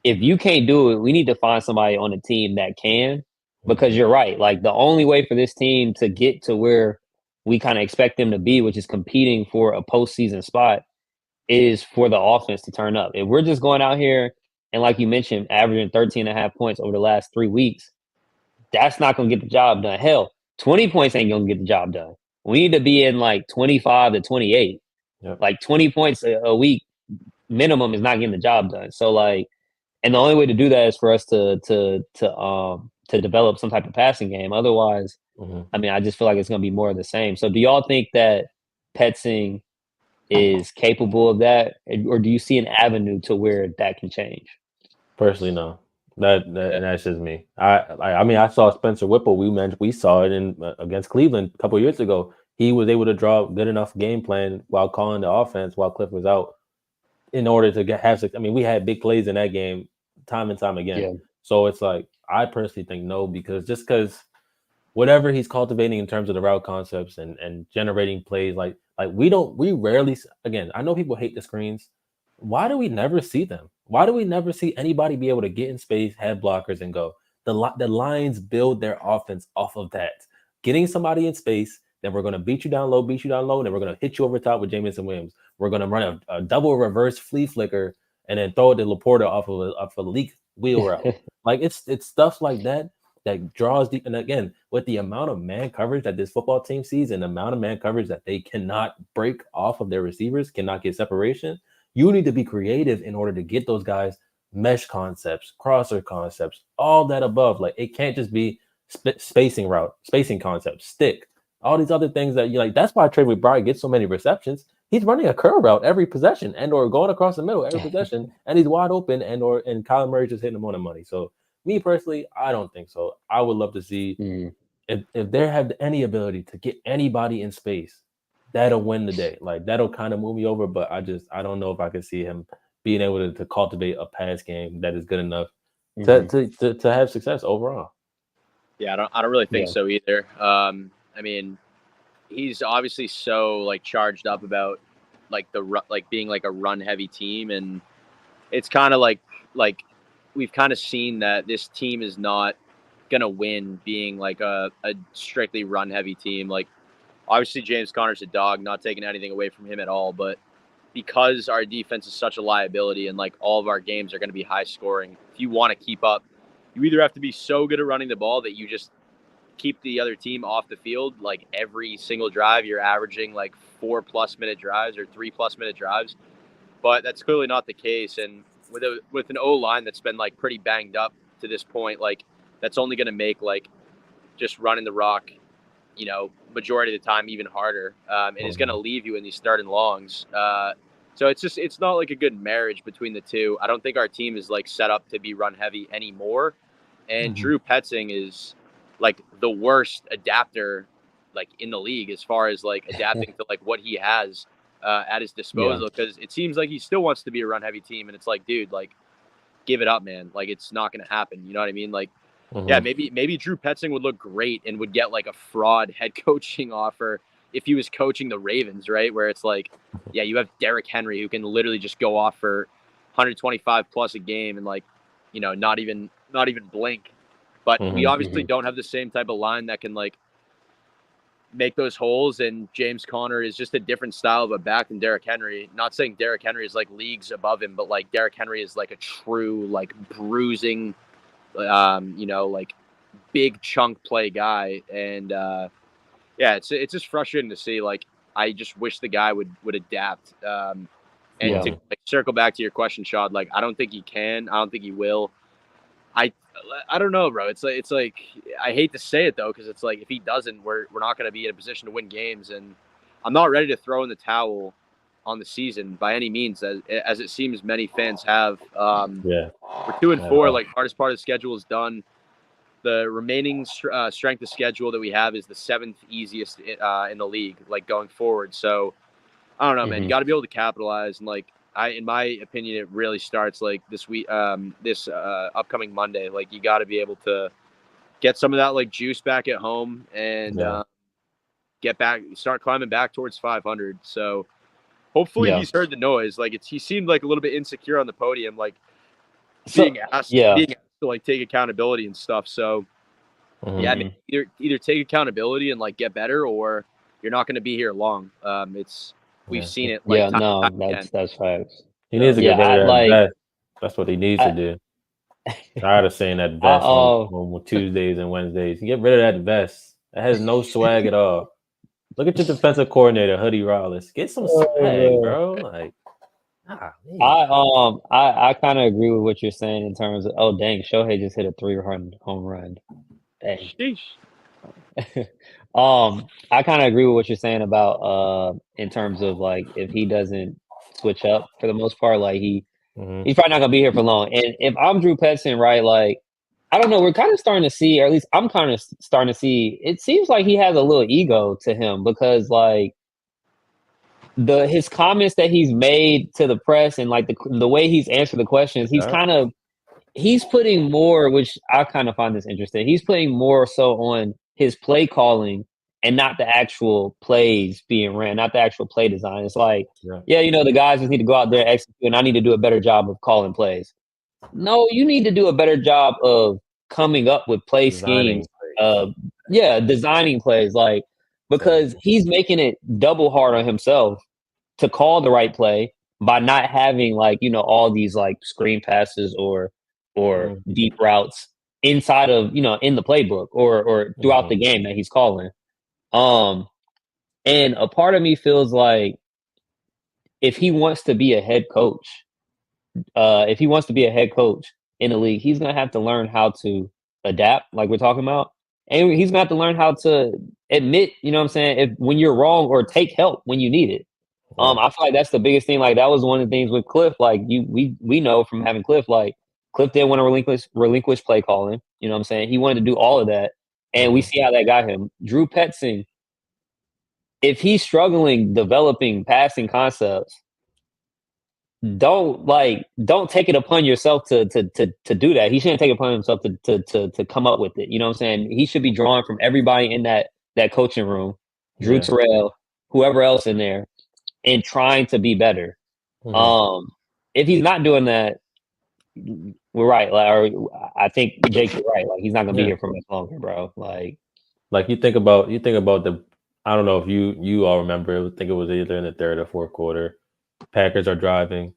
if you can't do it, we need to find somebody on the team that can, because you're right. Like, the only way for this team to get to where we kind of expect them to be, which is competing for a postseason spot, is for the offense to turn up. If we're just going out here and, like you mentioned, averaging 13.5 points over the last 3 weeks, that's not going to get the job done. Hell, 20 points ain't going to get the job done. We need to be in like 25 to 28. Yep. Like 20 points a week minimum is not getting the job done. So like, and the only way to do that is for us to develop some type of passing game. Otherwise, I mean, I just feel like it's going to be more of the same. So do y'all think that Petzing is capable of that, or do you see an avenue to where that can change? Personally, no. And that's just me. I mean, I saw Spencer Whipple. We saw it in against Cleveland a couple of years ago. He was able to draw good enough game plan while calling the offense while Cliff was out in order to have success. I mean, we had big plays in that game time and time again. Yeah. So it's like I personally think no, because whatever he's cultivating in terms of the route concepts and generating plays, like we rarely, again, I know people hate the screens. Why do we never see them? Why do we never see anybody be able to get in space, have blockers, and go? The Lions build their offense off of that. Getting somebody in space, then we're going to beat you down low, and then we're going to hit you over top with Jamison Williams. We're going to run a double reverse flea flicker and then throw it to Laporta off of a leak wheel route. Like it's stuff like that draws deep. And again, with the amount of man coverage that this football team sees and the amount of man coverage that they cannot break off of their receivers, cannot get separation, you need to be creative in order to get those guys mesh concepts, crosser concepts, all that above. Like it can't just be spacing concepts, stick, all these other things that you like. That's why Trey McBride gets so many receptions. He's running a curl route every possession and or going across the middle every possession, and he's wide open and Kyler Murray just hitting him on the money. So me personally, I don't think so. I would love to see if they have any ability to get anybody in space, that'll win the day. Like that'll kind of move me over, but I don't know if I could see him being able to cultivate a pass game that is good enough to have success overall. Yeah, I don't really think so either. I mean, he's obviously so like charged up about like being like a run heavy team, and it's kind of like we've kind of seen that this team is not gonna win being like a strictly run heavy team. Like obviously James Conner's a dog, not taking anything away from him at all, but because our defense is such a liability and like all of our games are going to be high scoring, if you want to keep up, you either have to be so good at running the ball that you just keep the other team off the field. Like every single drive, you're averaging like 4+ minute drives or 3+ minute drives, but that's clearly not the case. And with an O line that's been like pretty banged up to this point, like that's only going to make like just running the rock, you know, majority of the time even harder, and is going to leave you in these third and longs. So it's not like a good marriage between the two. I don't think our team is like set up to be run heavy anymore. And Drew Petzing is like the worst adapter like in the league as far as like adapting to like what he has at his disposal, because it seems like he still wants to be a run heavy team, and it's like, dude, like give it up, man. Like it's not going to happen. You know what I mean? Like, yeah, maybe Drew Petzing would look great and would get like a fraud head coaching offer if he was coaching the Ravens, right? Where it's like, yeah, you have Derrick Henry who can literally just go off for 125 plus a game and like, you know, not even blink. But we obviously don't have the same type of line that can like make those holes. And James Conner is just a different style of a back than Derrick Henry. Not saying Derrick Henry is like leagues above him, but like Derrick Henry is like a true like bruising, you know, like big chunk play guy. And yeah, it's just frustrating to see. Like I just wish the guy would adapt. And to like, circle back to your question, Shad, like I don't think he can. I don't think he will. I don't know, bro. It's like I hate to say it though, because it's like if he doesn't, we're not going to be in a position to win games, and I'm not ready to throw in the towel on the season by any means, as it seems many fans have. We're 2-4. Like hardest part of the schedule is done. The remaining strength of schedule that we have is the 7th easiest in the league, like going forward. So I don't know, man. You got to be able to capitalize, and like in my opinion, it really starts like this week, this upcoming Monday. Like you got to be able to get some of that like juice back at home and start climbing back towards 500. So hopefully he's heard the noise. Like he seemed like a little bit insecure on the podium, like being asked to like take accountability and stuff. So I mean, either take accountability and like get better, or you're not going to be here long. We've seen it. Like, that's facts. He needs to get better. That's what he needs to do. Tired of saying that vest on Tuesdays and Wednesdays. Get rid of that vest. That has no swag at all. Look at your defensive coordinator, Hoodie Rallis. Get some swag, bro. Like, I kind of agree with what you're saying in terms of dang, Shohei just hit a 3-run home run. Dang. I kind of agree with what you're saying about in terms of like if he doesn't switch up for the most part, like he's probably not gonna be here for long. And if I'm Drew Petzing, right, like I don't know, we're kind of starting to see, or at least I'm kind of starting to see. It seems like he has a little ego to him because like his comments that he's made to the press and like the way he's answered the questions, he's putting more, which I kind of find this interesting. He's putting more so on his play calling and not the actual plays being ran, not the actual play design. It's like, the guys just need to go out there and execute, and I need to do a better job of calling plays. No, you need to do a better job of coming up with play schemes. Designing plays, like because he's making it double hard on himself to call the right play by not having like all these like screen passes or deep routes inside of in the playbook or throughout the game that he's calling. And a part of me feels like if he wants to be a head coach, in the league, he's gonna have to learn how to adapt, like we're talking about, and he's gonna have to learn how to admit, what I'm saying, if when you're wrong or take help when you need it. I feel like that's the biggest thing. Like that was one of the things with Cliff. Like we know from having Cliff, like Cliff didn't want to relinquish play calling. You know what I'm saying? He wanted to do all of that, and we see how that got him. Drew Petzing, if he's struggling developing passing concepts, don't take it upon yourself to do that. He shouldn't take it upon himself to come up with it. You know what I'm saying? He should be drawing from everybody in that coaching room, Drew Terrell, whoever else in there, and trying to be better. If he's not doing that, we're right. I think Jake, you're right. Like he's not gonna be here for much longer, bro. Like you think about the. I don't know if you all remember. I think it was either in the third or fourth quarter. Packers are driving.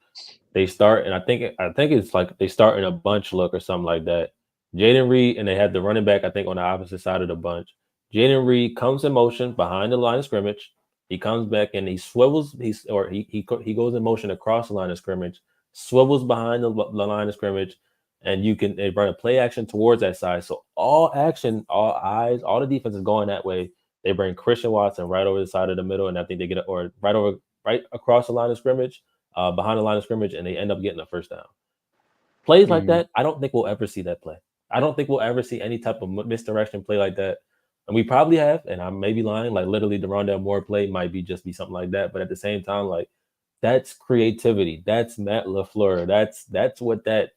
They start, and I think it's like they start in a bunch look or something like that. Jaden Reed, and they had the running back, I think, on the opposite side of the bunch. Jaden Reed comes in motion behind the line of scrimmage. He comes back and he swivels. He goes in motion across the line of scrimmage, swivels behind the line of scrimmage, and they run a play action towards that side. So all action, all eyes, all the defense is going that way. They bring Christian Watson right over the side of the middle, and I think they get right across the line of scrimmage, behind the line of scrimmage, and they end up getting a first down. Plays like that, I don't think we'll ever see that play. I don't think we'll ever see any type of misdirection play like that. And we probably have, and I may be lying, like literally the Rondale Moore play might be something like that. But at the same time, like that's creativity. That's Matt LaFleur. That's what that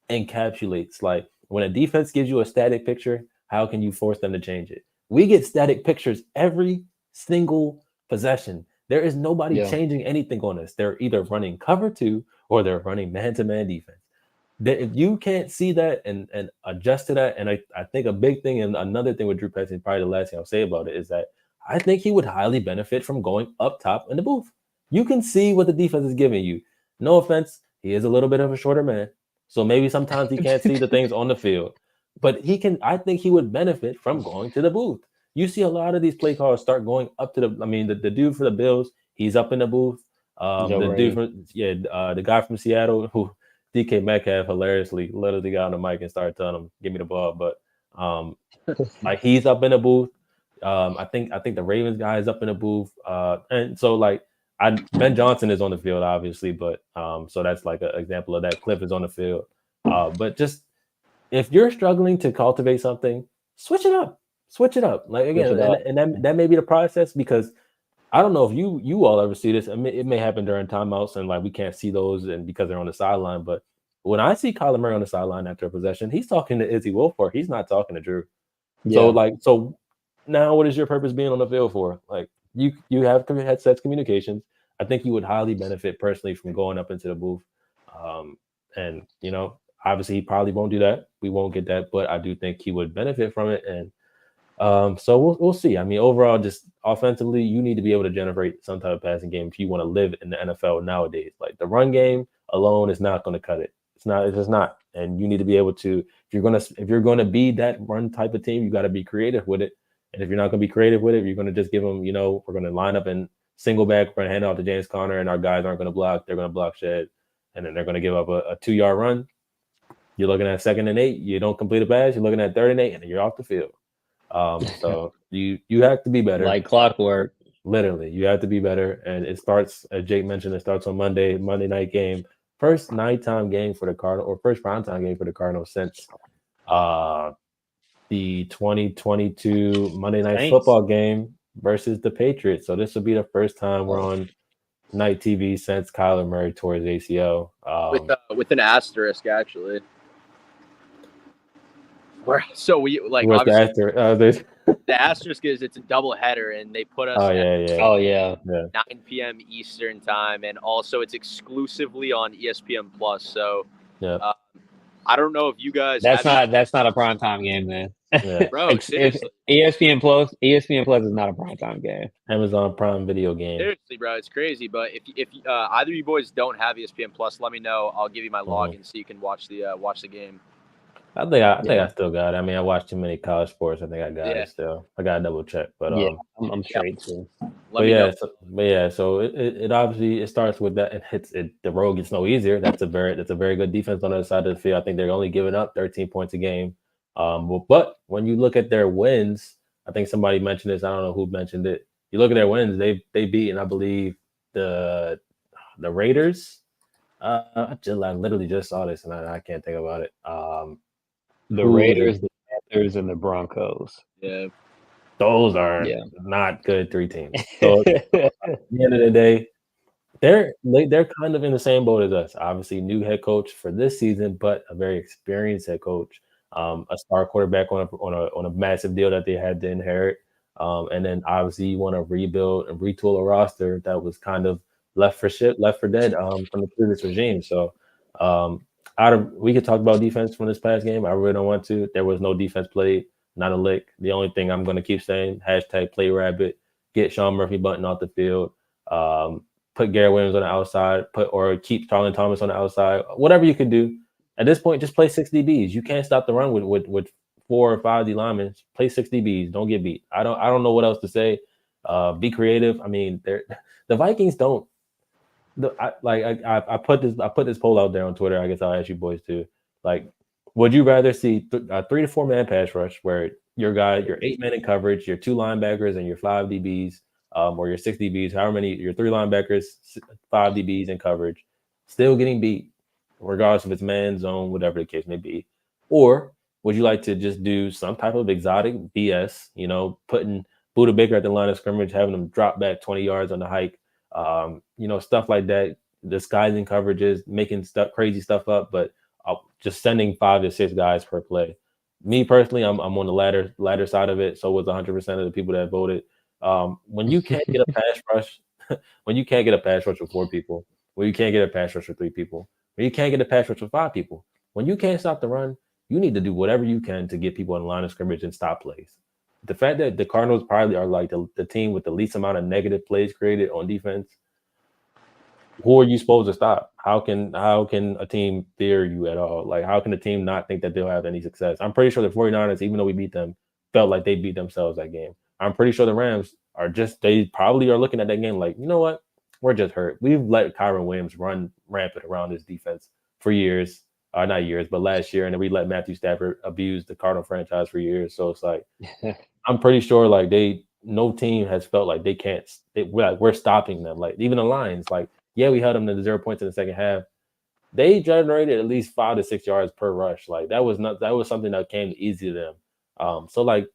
encapsulates. Like when a defense gives you a static picture, how can you force them to change it? We get static pictures every single possession. There is nobody changing anything on us. They're either running cover 2 or they're running man-to-man defense. If you can't see that and adjust to that, and I think a big thing and another thing with Drew Petzing, probably the last thing I'll say about it, is that I think he would highly benefit from going up top in the booth. You can see what the defense is giving you. No offense, he is a little bit of a shorter man, so maybe sometimes he can't see the things on the field. But he can. I think he would benefit from going to the booth. You see a lot of these play calls start going up to the. I mean, the dude for the Bills, he's up in the booth. The guy from Seattle who. DK Metcalf hilariously literally got on the mic and started telling him, "Give me the ball." But like he's up in the booth. I think the Ravens guy is up in the booth. And so like Ben Johnson is on the field, obviously, but so that's like an example of that. Cliff is on the field. But just if you're struggling to cultivate something, switch it up. Like again, and that may be the process because I don't know if you all ever see this. I mean, it may happen during timeouts and like we can't see those and because they're on the sideline. But when I see Kyler Murray on the sideline after a possession, he's talking to Izzy Wilfork. He's not talking to Drew. Yeah. So now what is your purpose being on the field for? Like you have headsets communications. I think you would highly benefit personally from going up into the booth. And obviously he probably won't do that. We won't get that, but I do think he would benefit from it. And so we'll see. I mean, overall, just offensively, you need to be able to generate some type of passing game if you want to live in the NFL nowadays. Like the run game alone is not going to cut it. It's just not. And you need to be able to if you're gonna be that run type of team, you got to be creative with it. And if you're not gonna be creative with it, you're gonna just give them, we're gonna line up and single back, we're gonna hand it off to James Conner, and our guys aren't gonna block. They're gonna block shed, and then they're gonna give up a 2-yard run. You're looking at 2nd and 8. You don't complete a pass. You're looking at 3rd and 8, and you're off the field. So you have to be better. Like clockwork. Literally, you have to be better. And it starts, as Jake mentioned, it starts on Monday night game. First nighttime game for the Cardinals, or first primetime game for the Cardinals since the 2022 Monday Night Football game versus the Patriots. So this will be the first time we're on night TV since Kyler Murray tore his ACL. With an asterisk, actually. So we like what's obviously the asterisk is it's a double header, and they put us at 9 p.m. Eastern time, and also it's exclusively on ESPN Plus. So I don't know if you guys. That's not a primetime game, man. Yeah. Bro, seriously. ESPN Plus is not a primetime game. Amazon Prime Video game. Seriously, bro, it's crazy. But if either of you boys don't have ESPN Plus, let me know. I'll give you my login so you can watch the game. I think I still got it. I mean, I watch too many college sports. I think I got it still. I got to double check, but I'm straight too. So it obviously it starts with that. It hits it. The road gets no easier. That's a very good defense on the other side of the field. I think they're only giving up 13 points a game. But when you look at their wins, I think somebody mentioned this. I don't know who mentioned it. You look at their wins. They beaten, I believe, the Raiders. I literally just saw this and I can't think about it. The Raiders, the Panthers, and the Broncos. Yeah. Those are not good 3 teams. So at the end of the day, they're kind of in the same boat as us. Obviously, new head coach for this season, but a very experienced head coach. A star quarterback on a massive deal that they had to inherit. And then obviously you want to rebuild and retool a roster that was kind of left for dead from the previous regime. So we could talk about defense from this past game. I really don't want to. There was no defense played, not a lick. The only thing I'm going to keep saying, #PlayRabbit, get Sean Murphy Bunting off the field, put Garrett Williams on the outside, or keep Charlie Thomas on the outside. Whatever you can do. At this point, just play 6 DBs. You can't stop the run with 4 or 5 D linemen. Play 6 DBs. Don't get beat. I don't know what else to say. Be creative. I mean, the Vikings don't. I put this poll out there on Twitter. I guess I'll ask you boys too. Like, would you rather see a 3 to 4 man pass rush where your 8 men in coverage, your 2 linebackers, and your 5 DBs, or your 6 DBs, your 3 linebackers, 5 DBs in coverage, still getting beat, regardless if it's man, zone, whatever the case may be? Or would you like to just do some type of exotic BS, putting Buda Baker at the line of scrimmage, having them drop back 20 yards on the hike, stuff like that, disguising coverages, making crazy stuff up, but just sending 5 to 6 guys per play. Me personally, I'm on the latter side of it. So was 100% of the people that voted. When you can't get a pass rush, with 4 people, when you can't get a pass rush with 3 people, when you can't get a pass rush with 5 people, when you can't stop the run, you need to do whatever you can to get people on the line of scrimmage and stop plays. The fact that the Cardinals probably are like the team with the least amount of negative plays created on defense, who are you supposed to stop? How can a team fear you at all? Like, how can a team not think that they'll have any success? I'm pretty sure the 49ers, even though we beat them, felt like they beat themselves that game. I'm pretty sure the Rams they probably are looking at that game like, you know what? We're just hurt. We've let Kyron Williams run rampant around this defense for years. Not years, but last year. And then we let Matthew Stafford abuse the Cardinal franchise for years. So it's like, I'm pretty sure like no team has felt like we're stopping them. Like even the Lions, like, yeah, we held them to 0 points in the second half. They generated at least 5 to 6 yards per rush. Like that was something that came easy to them. So like,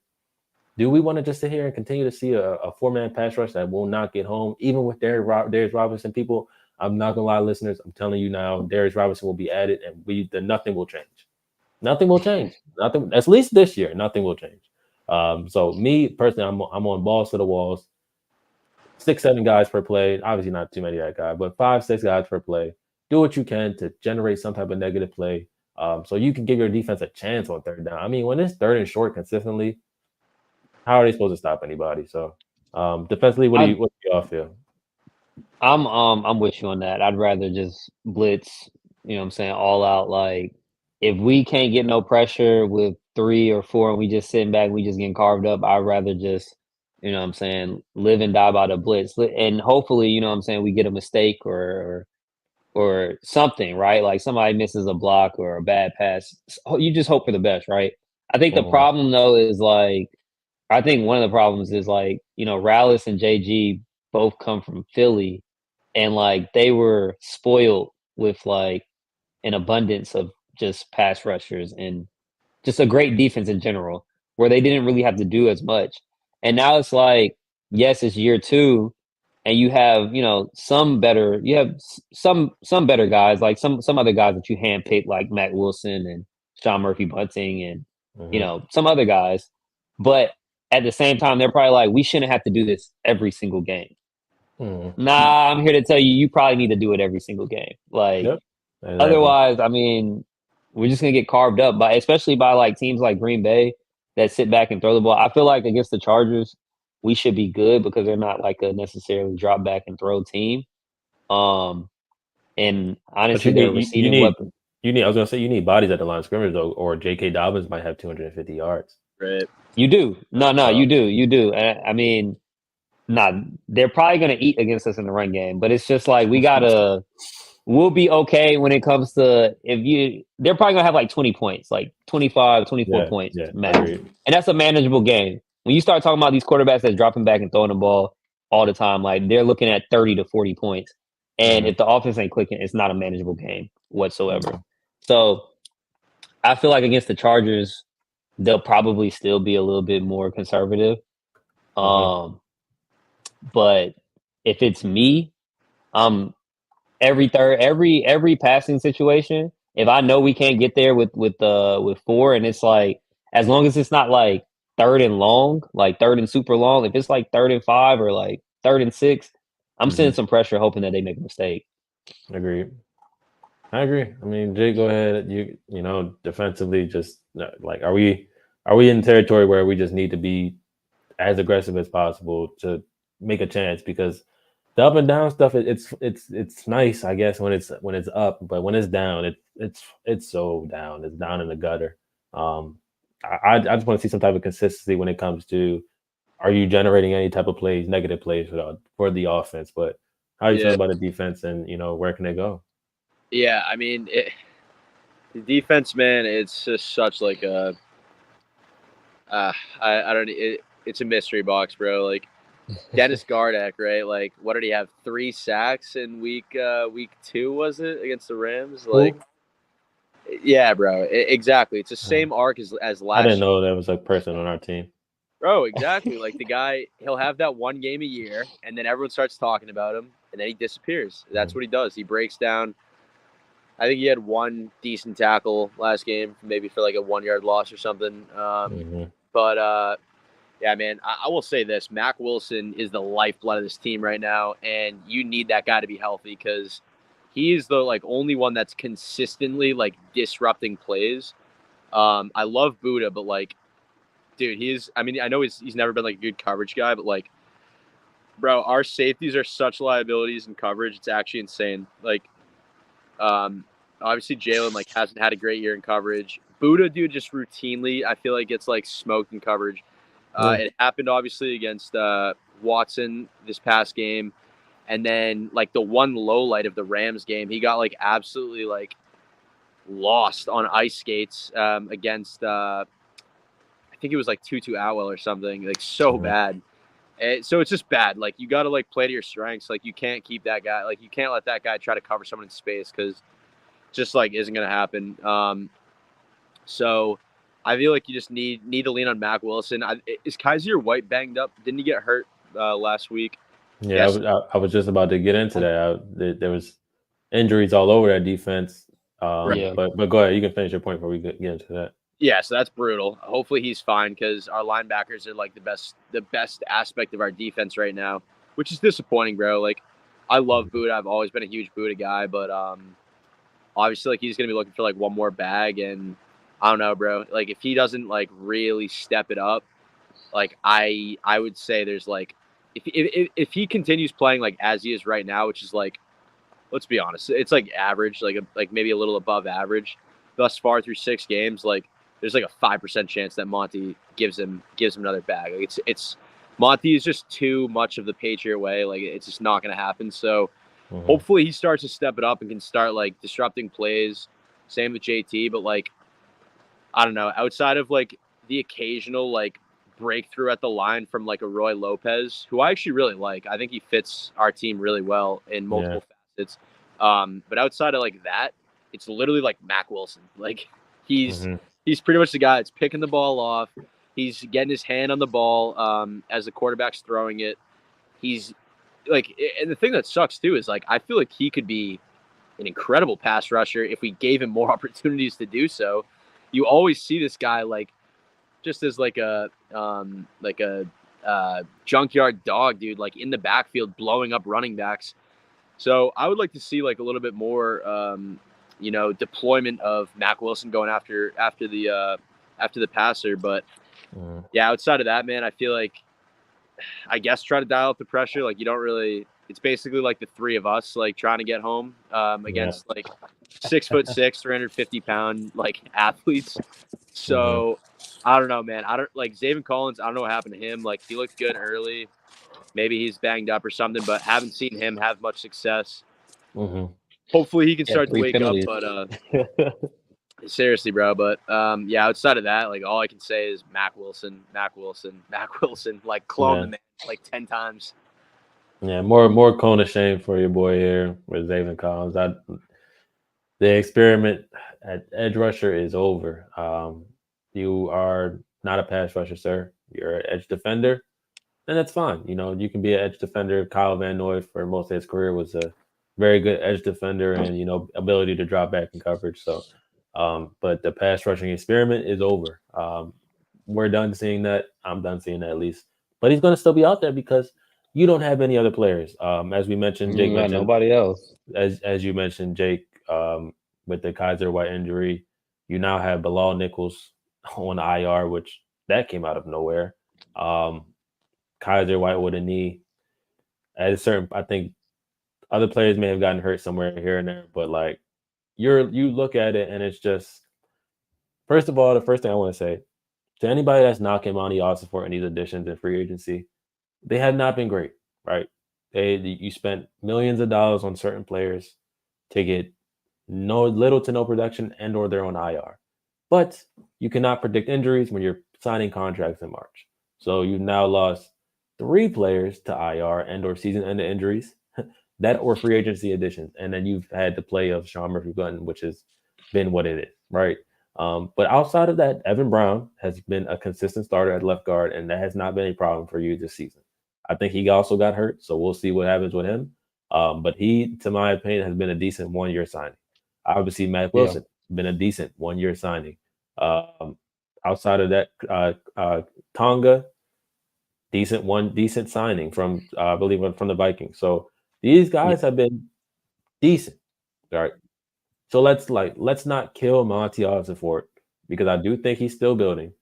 do we want to just sit here and continue to see a 4-man pass rush that will not get home, even with Darius Robinson? People, I'm not gonna lie, listeners, I'm telling you now, Darius Robinson will be added, and nothing will change. Nothing will change. Nothing, at least this year, nothing will change. So me personally, I'm on balls to the walls. 6-7 guys per play. Obviously not too many of that guy, but 5-6 guys per play. Do what you can to generate some type of negative play, so you can give your defense a chance on 3rd down. I mean, when it's 3rd and short consistently, how are they supposed to stop anybody? So defensively, what do y'all feel? I'm with you on that. I'd rather just blitz you know what I'm saying, all out. Like, if we can't get no pressure with 3 or 4 and we just sitting back, we just getting carved up, I'd rather just, you know what I'm saying, live and die by the blitz. And hopefully, you know what I'm saying, we get a mistake or something, right? Like somebody misses a block or a bad pass. You just hope for the best, right? I think the Mhm. problem though is like I think one of the problems is like, you know, Rallis and JG both come from Philly and like they were spoiled with like an abundance of just pass rushers and just a great defense in general, where they didn't really have to do as much. And now it's like, yes, it's year 2, and you have, you know, some better guys, like some other guys that you handpicked, like Matt Wilson and Sean Murphy Bunting and, you Mhm. know, some other guys. But at the same time, they're probably like, we shouldn't have to do this every single game. Mhm. Nah, I'm here to tell you, you probably need to do it every single game. Like, Yep. Exactly. otherwise, I mean, we're just gonna get carved up by, especially by like teams like Green Bay that sit back and throw the ball. I feel like against the Chargers, we should be good because they're not like a necessarily drop back and throw team. Um, and But honestly, their receiving weapon. you need. I was gonna say you need bodies at the line of scrimmage though, or J.K. Dobbins might have 250 yards. Right. You do. No, Uh, you do. And I mean, nah, they're probably gonna eat against us in the run game, but it's just like we'll be okay when it comes to they're probably gonna have like 20 points, like 25, 24 yeah, points yeah, max. agreed. And that's a manageable game. When you start talking about these quarterbacks that's dropping back and throwing the ball all the time, like they're looking at 30 to 40 points. And Mhm. if the offense ain't clicking, it's not a manageable game whatsoever. Mhm. So I feel like against the Chargers, they'll probably still be a little bit more conservative. Mhm. Um, but if it's me, I'm every passing situation, if I know we can't get there with 4 and it's like as long as it's not like 3rd and long, like 3rd and super long, if it's like 3rd and 5 or like 3rd and 6, I'm sending Mhm. some pressure hoping that they make a mistake. Agreed. I agree. I mean, Jay, go ahead. You know, defensively, just like are we in territory where we just need to be as aggressive as possible to make a chance? Because the up and down stuff, it's nice, I guess, when it's up, but when it's down, it's so down. It's down in the gutter. Um, I just want to see some type of consistency when it comes to are you generating any type of plays, negative plays for the offense, but how are you Yeah. feeling about the defense and where can they go? Yeah. I mean, the defense, man, it's just such like a I don't it's a mystery box, bro. Like Dennis Gardeck, right? Like, what did he have? 3 sacks in week 2, was it against the Rams? Like, Who? yeah, bro. Exactly. It's the Uh, same arc as I didn't last year, know there was a person on our team. bro. Exactly. Like the guy, he'll have that one game a year, and then everyone starts talking about him, and then he disappears. That's Mhm. what he does. He breaks down. I think he had one decent tackle last game, maybe for like a 1 yard loss or something. Mhm. But Yeah, man, I will say this: Mac Wilson is the lifeblood of this team right now, and you need that guy to be healthy because he is the like only one that's consistently like disrupting plays. I love Buddha, but like, dude, he's. I mean, I know he's never been like a good coverage guy, but like, bro, our safeties are such liabilities in coverage. It's actually insane. Like, um, obviously Jalen like hasn't had a great year in coverage. Buddha, dude, just routinely, I feel like gets like smoked in coverage. Yeah. It happened obviously against Watson this past game, and then like the one low light of the Rams game, he got like absolutely like lost on ice skates against I think it was like Tutu Atwell or something, like so Mhm. bad. So it's just bad. Like you got to like play to your strengths. Like you can't keep that guy. Like you can't let that guy try to cover someone in space because just like isn't gonna happen. So I feel like you just need to lean on Mac Wilson. Is Kaiser White banged up? Didn't he get hurt last week? Yeah, Yes. I was just about to get into that. There was injuries all over that defense. Right. Yeah. But go ahead. You can finish your point before we get into that. Yeah, so that's brutal. Hopefully he's fine because our linebackers are like the best aspect of our defense right now, which is disappointing, bro. Like I love Mhm. Buddha. I've always been a huge Buddha guy, but obviously like he's gonna be looking for like one more bag, and I don't know, bro. Like if he doesn't like really step it up, like I would say there's like if he continues playing like as he is right now, which is like let's be honest, it's like average, like maybe a little above average thus far through 6 games. Like there's like a 5% chance that Monty gives him another bag. Like it's Monty is just too much of the Patriot way. Like it's just not going to happen. So hopefully he starts to step it up and can start like disrupting plays. Same with JT, but like I don't know, outside of like the occasional like breakthrough at the line from like a Roy Lopez, who I actually really like. I think he fits our team really well in multiple facets. But outside of like that, it's literally like Mac Wilson. Like he's pretty much the guy that's picking the ball off. He's getting his hand on the ball as the quarterback's throwing it. He's like, and the thing that sucks too is like I feel like he could be an incredible pass rusher if we gave him more opportunities to do so. You always see this guy like just as like a junkyard dog, dude, like in the backfield blowing up running backs. So I would like to see like a little bit more, deployment of Mac Wilson going after the passer. But yeah, outside of that, man, I feel like I guess try to dial up the pressure. Like you don't really. It's basically like the three of us like trying to get home against like 6'6", 350-pound like athletes. So I don't know, man. I don't like Zaven Collins. I don't know what happened to him. Like he looked good early. Maybe he's banged up or something, but haven't seen him have much success. Hopefully he can start to wake up. But seriously, bro. But yeah, outside of that, like all I can say is Mac Wilson. Like clone the man like 10 times. Yeah, more cone of shame for your boy here with Zaven Collins. The experiment at edge rusher is over. You are not a pass rusher, sir. You're an edge defender, and that's fine. You know, you can be an edge defender. Kyle Van Noy, for most of his career, was a very good edge defender and, ability to drop back in coverage. So, but the pass rushing experiment is over. We're done seeing that. I'm done seeing that at least. But he's going to still be out there because you don't have any other players. As we mentioned, Jake mentioned nobody else. As you mentioned, Jake, with the Kaiser White injury, you now have Bilal Nichols on IR, which that came out of nowhere. Kaiser White with a knee. At a certain, I think other players may have gotten hurt somewhere here and there, but like you look at it and it's just, first of all, the first thing I want to say to anybody that's knocking Monty Austin for any additions in free agency, they have not been great, right? You spent millions of dollars on certain players to get little to no production and or they're on IR. But you cannot predict injuries when you're signing contracts in March. So you've now lost 3 players to IR and or season-ending injuries, that or free agency additions. And then you've had the play of Sean Murphy-Bunting, which has been what it is, right? But outside of that, Evan Brown has been a consistent starter at left guard, and that has not been a problem for you this season. I think he also got hurt, so we'll see what happens with him. But he, to my opinion, has been a decent one-year signing. Obviously, Matt Wilson been a decent one-year signing. Outside of that, Tonga, decent signing from I believe from the Vikings. So these guys have been decent. All right. So let's not kill Monty Austin for it, because I do think he's still building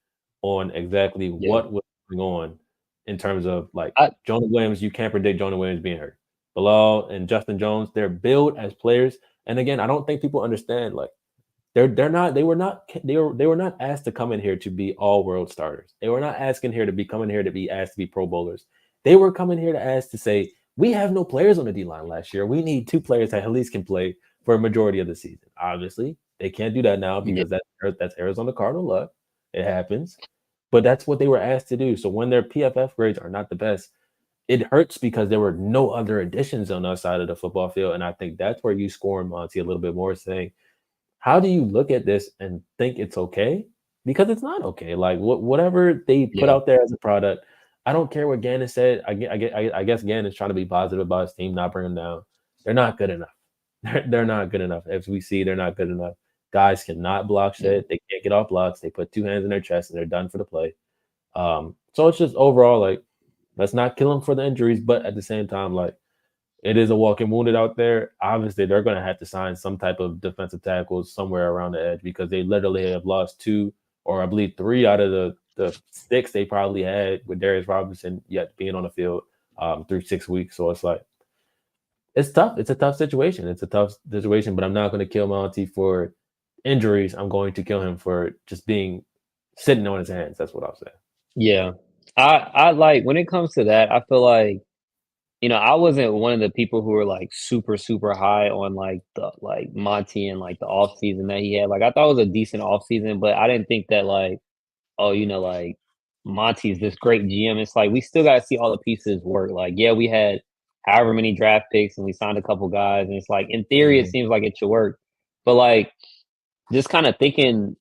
on exactly what was going on in terms of like Jonah Williams. You can't predict Jonah Williams being hurt. Bilal and Justin Jones, they're built as players. And again, I don't think people understand, like they were not asked to come in here to be all world starters. They were not asking here to be coming here to be asked to be pro bowlers. They were coming here to ask to say, we have no players on the D-line last year. We need 2 players that at least can play for a majority of the season. Obviously, they can't do that now because that's Arizona Cardinal luck. It happens. But that's what they were asked to do. So when their PFF grades are not the best, it hurts because there were no other additions on our side of the football field. And I think that's where you score Monty a little bit more, saying, how do you look at this and think it's okay? Because it's not okay. Like whatever they put out there as a product, I don't care what Gannon said. I guess Gannon's trying to be positive about his team, not bring them down. They're not good enough. They're not good enough. As we see, they're not good enough. Guys cannot block shit. They can't get off blocks. They put 2 hands in their chest and they're done for the play. So it's just overall, like, let's not kill them for the injuries, but at the same time, like, it is a walking wounded out there. Obviously, they're going to have to sign some type of defensive tackles somewhere around the edge, because they literally have lost 2, or I believe 3 out of the 6 they probably had with Darius Robinson yet being on the field through 6 weeks. So it's like, it's tough. It's a tough situation. It's a tough situation, but I'm not going to kill Monty for injuries. I'm going to kill him for just being sitting on his hands. That's what I'll say. Yeah. I like when it comes to that, I feel like, I wasn't one of the people who were like super, super high on like the like Monty and like the off season that he had. Like I thought it was a decent off season, but I didn't think that like, oh, like Monty's this great GM. It's like we still gotta see all the pieces work. Like, yeah, we had however many draft picks and we signed a couple guys, and it's like in theory it Mm-hmm. seems like it should work. But like just kind of thinking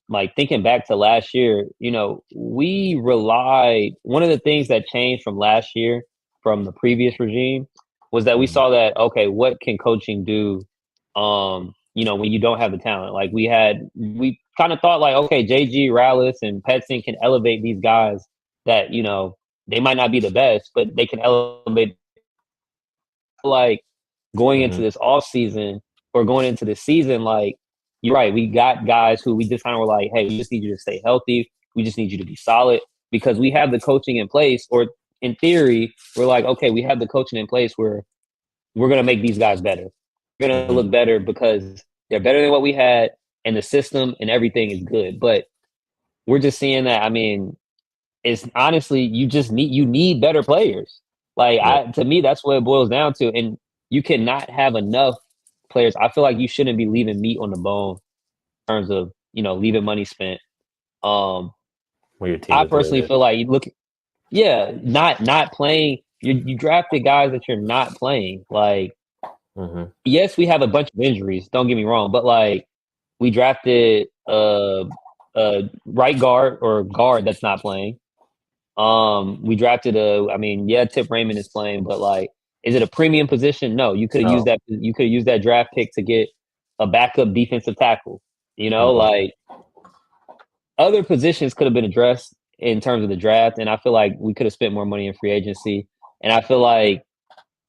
back to last year, we relied one of the things that changed from last year from the previous regime was that we Mm-hmm. saw that okay, what can coaching do when you don't have the talent. Like we kind of thought like, okay, JG, Rallis and Petson can elevate these guys that, they might not be the best, but they can elevate like going into Mm-hmm. this off season or going into the season, like you're right, we got guys who we just kind of were like, hey, we just need you to stay healthy. We just need you to be solid because we have the coaching in place, or in theory, we're like, okay, we have the coaching in place where we're gonna make these guys better. We're gonna Mm-hmm. look better because they're better than what we had, and the system and everything is good. But we're just seeing that. I mean, it's honestly you need better players. Like Yep. to me, that's what it boils down to. And you cannot have enough players. I feel like you shouldn't be leaving meat on the bone in terms of leaving money spent. Um, When your team I is the way it personally is. feel like you look, yeah, not playing. You drafted guys that you're not playing. Like Mm-hmm. yes, we have a bunch of injuries. Don't get me wrong, but like we drafted a right guard or guard that's not playing. We drafted I mean, yeah, Tip Raymond is playing, but like, is it a premium position? No, you could have used No. that. You could have used that draft pick to get a backup defensive tackle. Mm-hmm. Like other positions could have been addressed in terms of the draft, and I feel like we could have spent more money in free agency. And I feel like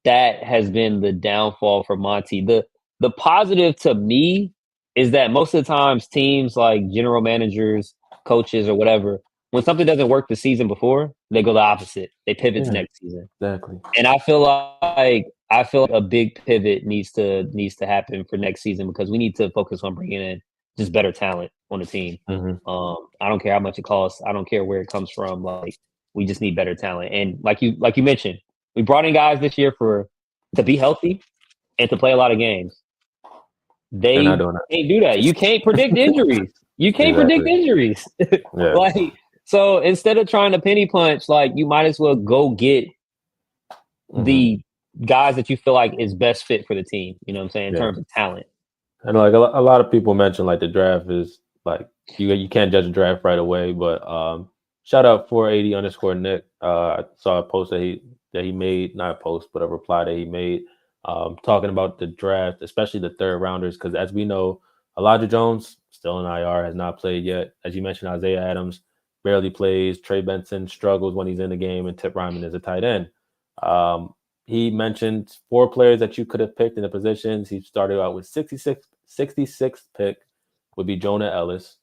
that has been the downfall for Monty. The positive to me is that most of the times teams like general managers, coaches, or whatever, when something doesn't work the season before, they go the opposite. They pivot to Yeah. next season. Exactly. And I feel like a big pivot needs to happen for next season because we need to focus on bringing in just better talent on the team. Mm-hmm. I don't care how much it costs. I don't care where it comes from. Like we just need better talent. And like you mentioned, we brought in guys this year to be healthy and to play a lot of games. They're not They doing can't do that. You can't predict injuries. You that. can't predict Exactly. injuries. Yeah. Like so instead of trying to penny punch, like you might as well go get Mm-hmm. the guys that you feel like is best fit for the team. You know what I'm saying? In Yeah. terms of talent. And like a lot of people mention like the draft is like you can't judge a draft right away, but shout out 480 underscore Nick. I saw a post that he made, not a post, but a reply that he made, talking about the draft, especially the third rounders, because as we know, Elijah Jones still in IR, has not played yet. As you mentioned, Isaiah Adams barely plays. Trey Benson struggles when he's in the game, and Tip Ryman is a tight end. Um, he mentioned 4 players that you could have picked in the positions. He started out with 66th pick would be Jonah Ellis.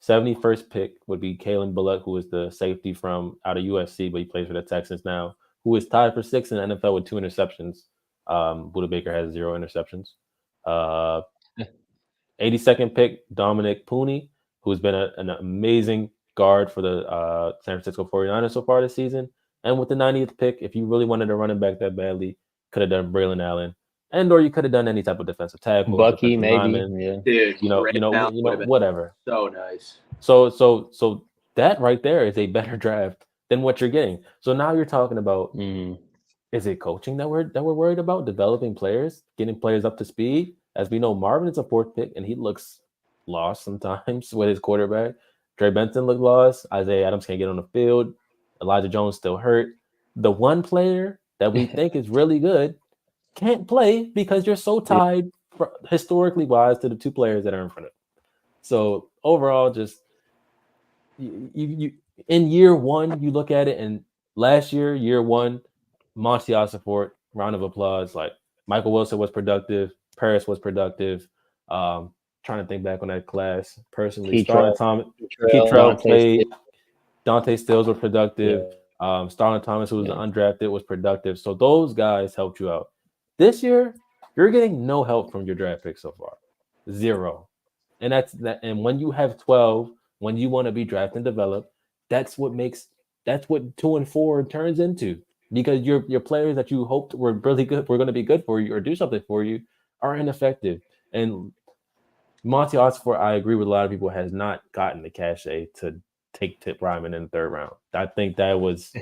71st pick would be Kalen Bullock, who is the safety from out of USC, but he plays for the Texans now, who is tied for 6th in the NFL with 2 interceptions. Buda Baker has 0 interceptions. Uh, 82nd pick, Dominic Pooney, who's been an amazing guard for the San Francisco 49ers so far this season. And with the 90th pick, if you really wanted a running back that badly, could have done Braylon Allen, and or you could have done any type of defensive tackle, Bucky, defensive maybe. lineman, Yeah. Dude, right now would have been whatever. so nice. So that right there is a better draft than what you're getting. So now you're talking about, Mm. is it coaching that we're worried about? Developing players, getting players up to speed. As we know, Marvin is a 4th pick, and he looks lost sometimes with his quarterback. Trey Benson looked lost. Isaiah Adams can't get on the field. Elijah Jones still hurt. The one player that we think is really good can't play because you're so tied historically wise to the 2 players that are in front of him. So overall, just you in year 1, you look at it, and last year 1, Monty Support, round of applause. Like Michael Wilson was productive, Paris was productive. Trying to think back on that class personally. Starlin Thomas, Keytrell Dante. played. Dante Stills were productive. Yeah. Starlin Thomas, who was Yeah. undrafted, was productive. So those guys helped you out. This year, You're getting no help from your draft pick so far, 0. And that's that. And when you have 12, when you want to be draft and develop, that's what 2 and 4 turns into, because your players that you hoped were really good, were going to be good for you or do something for you, are ineffective. And Monty Osfor, I agree with a lot of people, has not gotten the cachet to take Tip Ryman in the 3rd round. I think that was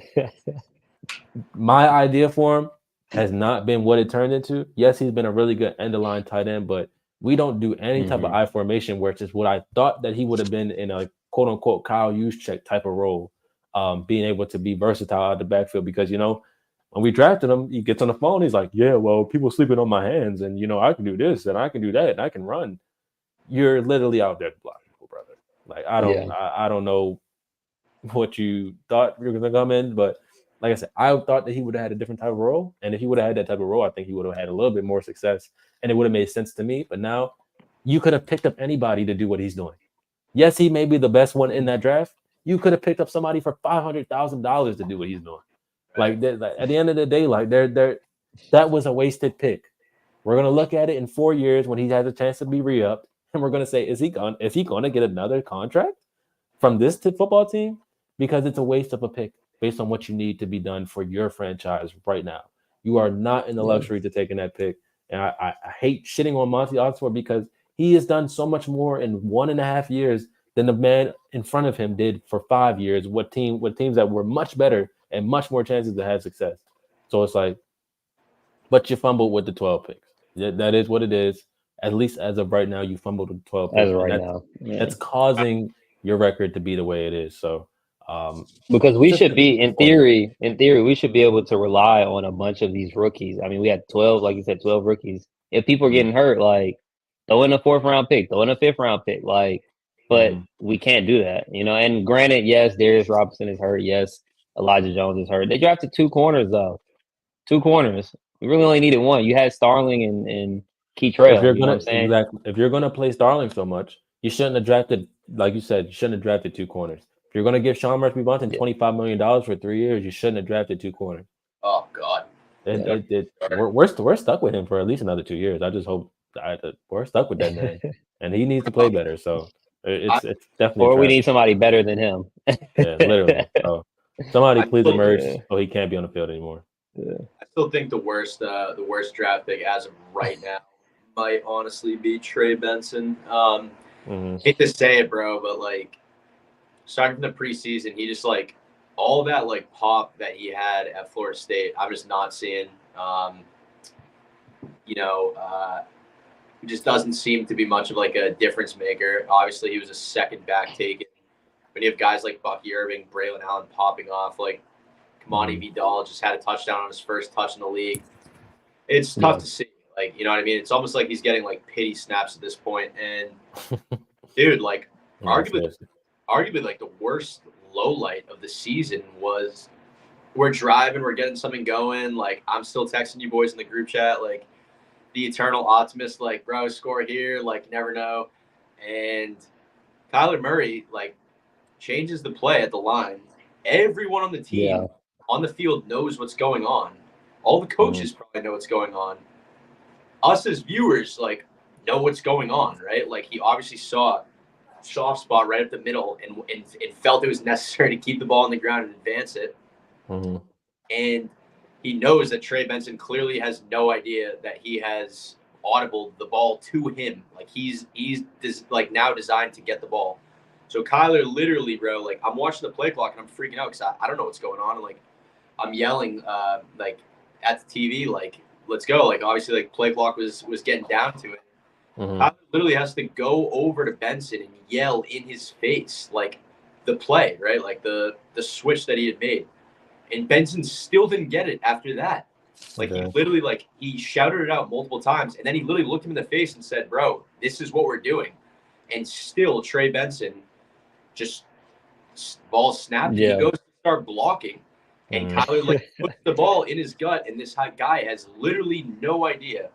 my idea for him, has not been what it turned into. Yes, he's been a really good end of line tight end, but we don't do any type of I formation, where it's just what I thought that he would have been in a quote unquote Kyle Juszczyk type of role, being able to be versatile out of the backfield. Because when we drafted him, he gets on the phone, he's like, "Yeah, well, people sleeping on my hands, and I can do this and I can do that and I can run." You're literally out there to block people, brother. Like I don't know what you thought you were gonna come in, but like I said, I thought that he would have had a different type of role. And if he would have had that type of role, I think he would have had a little bit more success and it would have made sense to me. But now you could have picked up anybody to do what he's doing. Yes, he may be the best one in that draft. You could have picked up somebody for $500,000 to do what he's doing. Like at the end of the day, like that was a wasted pick. We're gonna look at it in 4 years when he has a chance to be re-upped, and we're gonna say, is he gonna get another contract from this football team? Because it's a waste of a pick based on what you need to be done for your franchise right now. You are not in the luxury to taking that pick. And I hate shitting on Monty Osborne, because he has done so much more in 1.5 years than the man in front of him did for 5 years. With teams that were much better and much more chances to have success. So it's like, but you fumbled with the 12 picks. That is what it is. At least as of right now, you fumbled with 12 picks. As of right now, that's causing your record to be the way it is. So because we should be, in theory, we should be able to rely on a bunch of these rookies. I mean, we had 12, like you said, 12 rookies. If people are getting hurt, like, throw in a 4th round pick, throw in a 5th round pick, like, but we can't do that, And granted, yes, Darius Robinson is hurt. Yes, Elijah Jones is hurt. They drafted 2 corners though, 2 corners. We really only needed 1. You had Starling and Keytrail. If you're if you're gonna play Starling so much, you shouldn't have drafted, like you said, you shouldn't have drafted 2 corners. If you're gonna give Sean Murphy-Bunting $25 million for 3 years, you shouldn't have drafted 2 corners. Oh God, we're stuck with him for at least another 2 years. I just hope we're stuck with that man, and he needs to play better. So it's definitely. Or we need somebody better than him. Yeah, literally. So somebody please emerge so he can't be on the field anymore. Yeah. I still think the worst draft pick as of right now might honestly be Trey Benson. Hate to say it, bro, but like starting from the preseason, he just like all that like pop that he had at Florida State, I'm just not seeing. He just doesn't seem to be much of like a difference maker. Obviously, he was a second back taken. When you have guys like Bucky Irving, Braylon Allen popping off, like Kamani Vidal just had a touchdown on his first touch in the league. It's tough to see. Like, you know what I mean? It's almost like he's getting like pity snaps at this point. And dude, like arguably like the worst low light of the season was we're driving, we're getting something going. Like I'm still texting you boys in the group chat, like the eternal optimist, like, bro, score here, like you never know. And Kyler Murray like changes the play at the line. Everyone on the team on the field knows what's going on. All the coaches probably know what's going on. Us as viewers, like, know what's going on, right? Like, he obviously saw a soft spot right up the middle and felt it was necessary to keep the ball on the ground and advance it. And he knows that Trey Benson clearly has no idea that he has audibled the ball to him. Like, he's like now designed to get the ball. So Kyler literally, bro, like I'm watching the play clock and I'm freaking out because I don't know what's going on. And like I'm yelling like at the TV, like, let's go. Like obviously like play clock was getting down to it. Kyler literally has to go over to Benson and yell in his face, like the play, right? Like the switch that he had made. And Benson still didn't get it after that. Like he literally like he shouted it out multiple times and then he literally looked him in the face and said, bro, this is what we're doing. And still Trey Benson just ball snapped. He goes to start blocking. And Kyler like puts the ball in his gut, and this guy has literally no idea.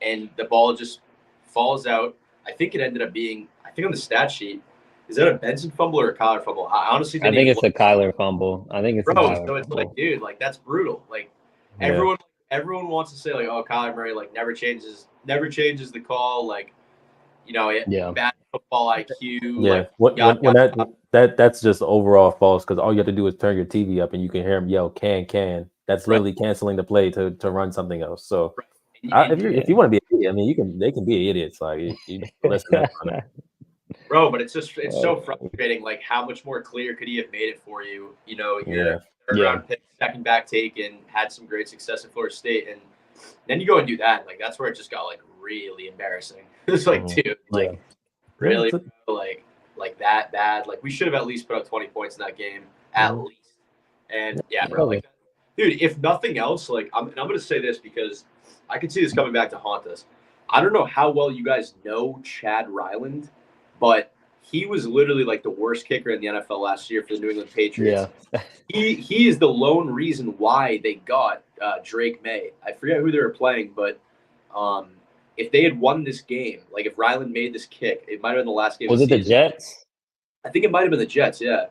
And the ball just falls out. I think it ended up being, I think on the stat sheet, is that a Benson fumble or a Kyler fumble? I honestly think it's a Kyler fumble. I think it's so it's like, dude, like that's brutal. Like everyone everyone wants to say like, oh, Kyler Murray like never changes the call, like bad football IQ. Yeah, Like when that's just overall false because all you have to do is turn your TV up and you can hear him yell can. That's literally canceling the play to run something else. So if you want to be an idiot, I mean they can be idiots. Like you listen, that's funny. Bro, but it's so frustrating. Like, how much more clear could he have made it for you? Your third round pick, second back taken, had some great success at Florida State, and then you go and do that. Like, that's where it just got like really embarrassing. It's like, dude, like really, like that bad. Like, we should have at least put up 20 points in that game, at least. And bro, like, dude, if nothing else, like, I'm gonna say this because I can see this coming back to haunt us. I don't know how well you guys know Chad Ryland, but he was literally like the worst kicker in the NFL last year for the New England Patriots. Yeah. He is the lone reason why they got Drake May. I forget who they were playing, but if they had won this game, like if Ryland made this kick, it might have been the last game. Was it the Jets? I think it might have been the Jets. Yeah.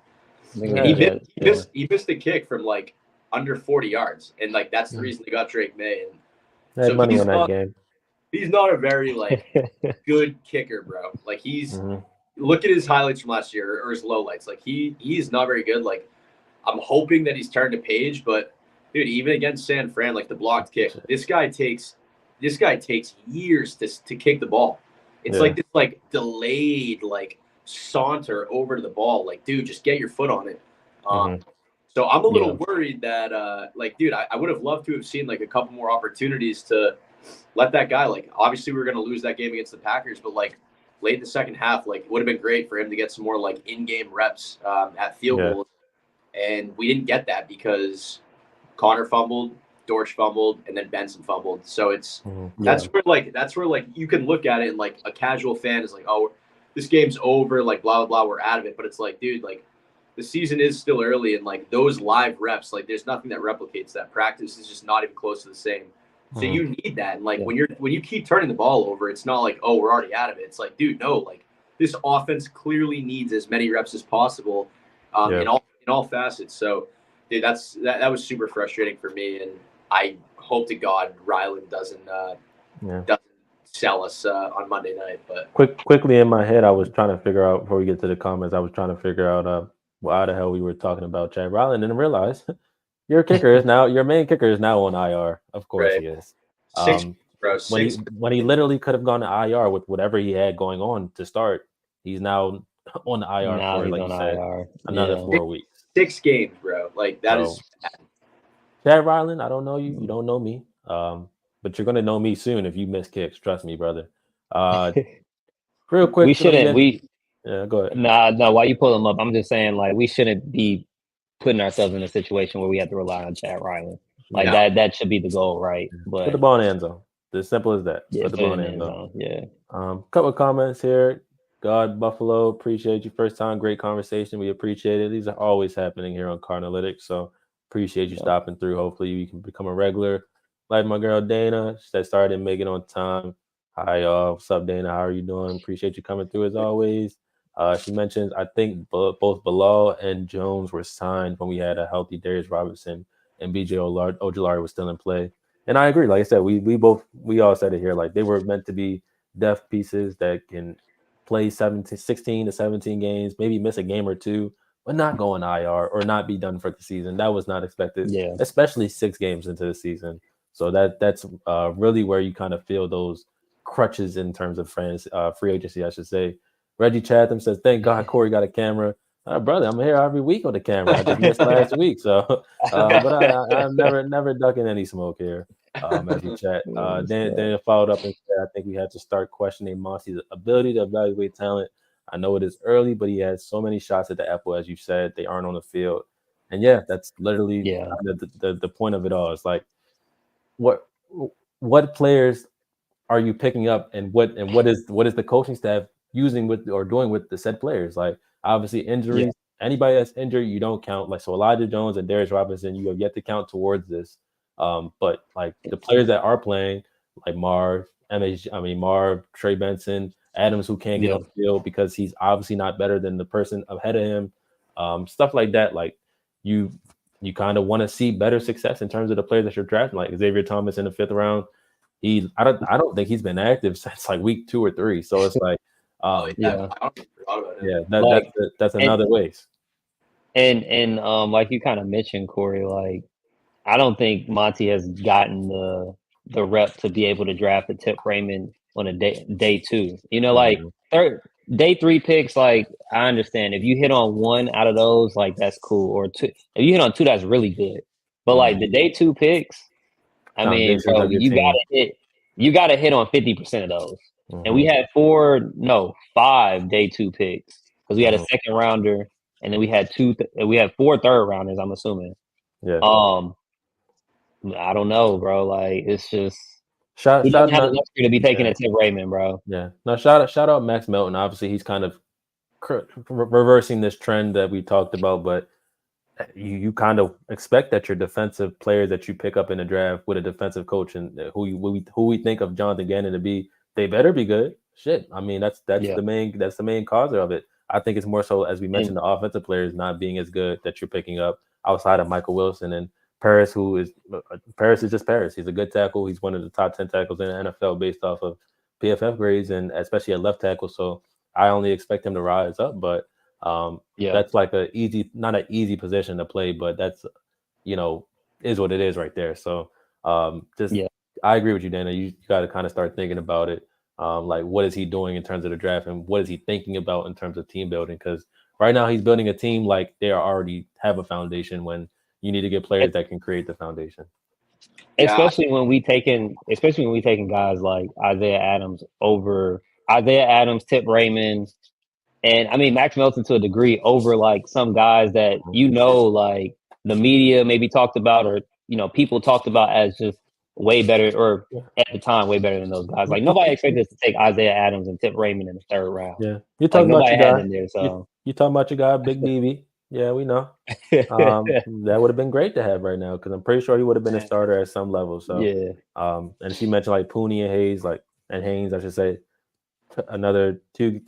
And he missed the kick from like under 40 yards, and like that's the reason they got Drake May. And I had money on that game. He's not a very like good kicker, bro. Like look at his highlights from last year or his lowlights. Like he's not very good. Like I'm hoping that he's turned a page, but dude, even against San Fran, like the blocked kick, this guy takes years to kick the ball. It's like this like delayed like saunter over to the ball. Like, dude, just get your foot on it. So I'm a little worried that like, dude, I would have loved to have seen like a couple more opportunities to let that guy, like, obviously we were going to lose that game against the Packers, but like late in the second half, like it would have been great for him to get some more like in-game reps at field goals. And we didn't get that because Connor fumbled, Dortch fumbled, and then Benson fumbled. So it's that's where you can look at it and like a casual fan is like, oh, this game's over, like blah, blah, blah, we're out of it. But it's like, dude, like the season is still early, and like those live reps, like there's nothing that replicates that. Practice is just not even close to the same. So you need that. And like when you keep turning the ball over, it's not like, oh, we're already out of it. It's like, dude, no, like this offense clearly needs as many reps as possible in all facets. So dude, that was super frustrating for me, and I hope to God Ryland doesn't sell us on Monday night. But quickly in my head, I was trying to figure out before we get to the comments, I was trying to figure out why the hell we were talking about Chad Ryland, and then realized your main kicker is now on IR. Of course he is. When he literally could have gone to IR with whatever he had going on to start, he's now on the IR for, like you said, another 4 weeks. 6 games, bro. Like that is bad. Chad Ryland, I don't know you. You don't know me. But you're gonna know me soon if you miss kicks. Trust me, brother. Real quick. We shouldn't. Go ahead. Nah. While you pull them up, I'm just saying, like, we shouldn't be putting ourselves in a situation where we have to rely on Chad Ryland. Like that should be the goal, right? But put the ball in the end zone. As simple as that. Put the ball in the end zone. Yeah. Couple of comments here. God Buffalo, appreciate you. First time, great conversation. We appreciate it. These are always happening here on Cardinalytics. So appreciate you stopping through. Hopefully you can become a regular. Like my girl Dana, that started making on time. Hi, y'all. What's up, Dana? How are you doing? Appreciate you coming through as always. She mentions, I think both Bilal and Jones were signed when we had a healthy Darius Robinson and BJ Ojulari was still in play. And I agree. Like I said, we all said it here. Like they were meant to be depth pieces that can play 16 to 17 games, maybe miss a game or two, but not go on IR or not be done for the season. That was not expected, especially 6 games into the season. So that's really where you kind of feel those crutches in terms of free agency, I should say. Reggie Chatham says, thank God Corey got a camera. Brother, I'm here every week on the camera. I just missed last week. So, but I'm never ducking any smoke here as we chat. Daniel followed up and said, I think we have to start questioning Monty's ability to evaluate talent. I know it is early, but he has so many shots at the apple, as you said. They aren't on the field. And that's literally the point of it all. It's like, what players are you picking up, and what is the coaching staff using with or doing with the said players? Like obviously injuries, anybody that's injured, you don't count. Like so Elijah Jones and Darius Robinson, you have yet to count towards this. But like the players that are playing, like Marv, Trey Benson, Adams, who can't get on the field because he's obviously not better than the person ahead of him. Stuff like that. Like you kind of want to see better success in terms of the players that you're drafting, like Xavier Thomas in the 5th round. I don't think he's been active since like week 2 or 3. So it's like, yeah, I don't forgot about it. yeah, like that's and another ways. and like you kind of mentioned, Corey, like I don't think Monty has gotten the rep to be able to draft a Tip Raymond on a day 2. You know, like day 3 picks, like I understand if you hit on 1 out of those, like that's cool, or 2. If you hit on 2, that's really good. But like the day 2 picks, I mean, Foundations bro, of your team. you gotta hit on 50% of those. And we had 5 day 2 picks because we had a second rounder, and then we had 4 third rounders. I'm assuming. Yeah. I don't know, bro. Like it's just Shout he doesn't have the out, luxury to be taking a Tip Raymond, bro. yeah. No, shout out Max Melton. Obviously, he's kind of reversing this trend that we talked about, but you kind of expect that your defensive players that you pick up in the draft with a defensive coach and who we think of Jonathan Gannon to be, they better be good. Shit, I mean that's the main cause of it. I think it's more so, as we mentioned, the offensive players not being as good that you're picking up outside of Michael Wilson and Paris, Paris is just Paris. He's a good tackle. He's one of the top 10 tackles in the NFL based off of PFF grades, and especially at left tackle. So I only expect him to rise up, but that's like not an easy position to play, but that's, is what it is right there. So I agree with you, Dana. You got to kind of start thinking about it. Like, what is he doing in terms of the draft, and what is he thinking about in terms of team building? Because right now he's building a team like they already have a foundation when you need to get players that can create the foundation. Especially when we taking guys like Isaiah Adams, Tip Raymond, and I mean Max Melton to a degree over like some guys that like the media maybe talked about, or people talked about as just way better, or at the time way better than those guys. Like nobody expected us to take Isaiah Adams and Tip Raymond in the 3rd round. Yeah, you're talking like, about your guy. In there, so you talking about your guy, Big BB. Yeah, we know. That would have been great to have right now, because I'm pretty sure he would have been a starter at some level. So and she mentioned like Pooney and Haynes, I should say, another two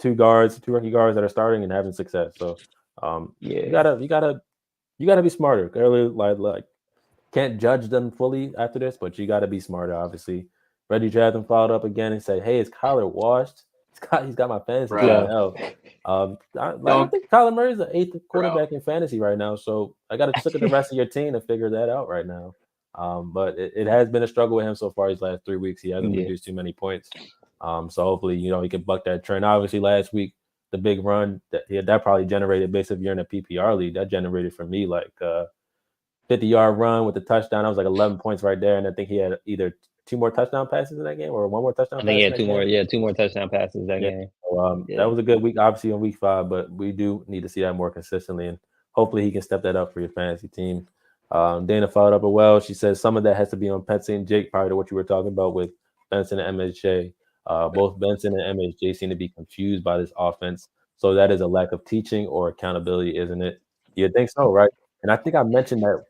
rookie guards that are starting and having success. So you gotta be smarter. Clearly, like can't judge them fully after this, but you gotta be smarter. Obviously, Reggie Jackson followed up again and said, "Hey, is Kyler washed? He's got my fantasy team hell." I think Kyler Murray's the 8th quarterback in fantasy right now, so I got to look at the rest of your team to figure that out right now. But it has been a struggle with him so far these last 3 weeks. He hasn't produced too many points. So hopefully, he can buck that trend. Obviously, last week the big run that probably generated, based if you're in a PPR league, that generated for me like 50-yard run with the touchdown. That was like 11 points right there, and I think he had either 2 more touchdown passes in that game or 1 more touchdown. I think he had 2 more. Yeah, 2 more touchdown passes that game. So, that was a good week, obviously, in week 5, but we do need to see that more consistently, and hopefully he can step that up for your fantasy team. Dana followed up as well. She says some of that has to be on Benston and Jake, prior to what you were talking about with Benson and MHJ. Both Benson and MHJ seem to be confused by this offense. So that is a lack of teaching or accountability, isn't it? You think so, right? And I think I mentioned that.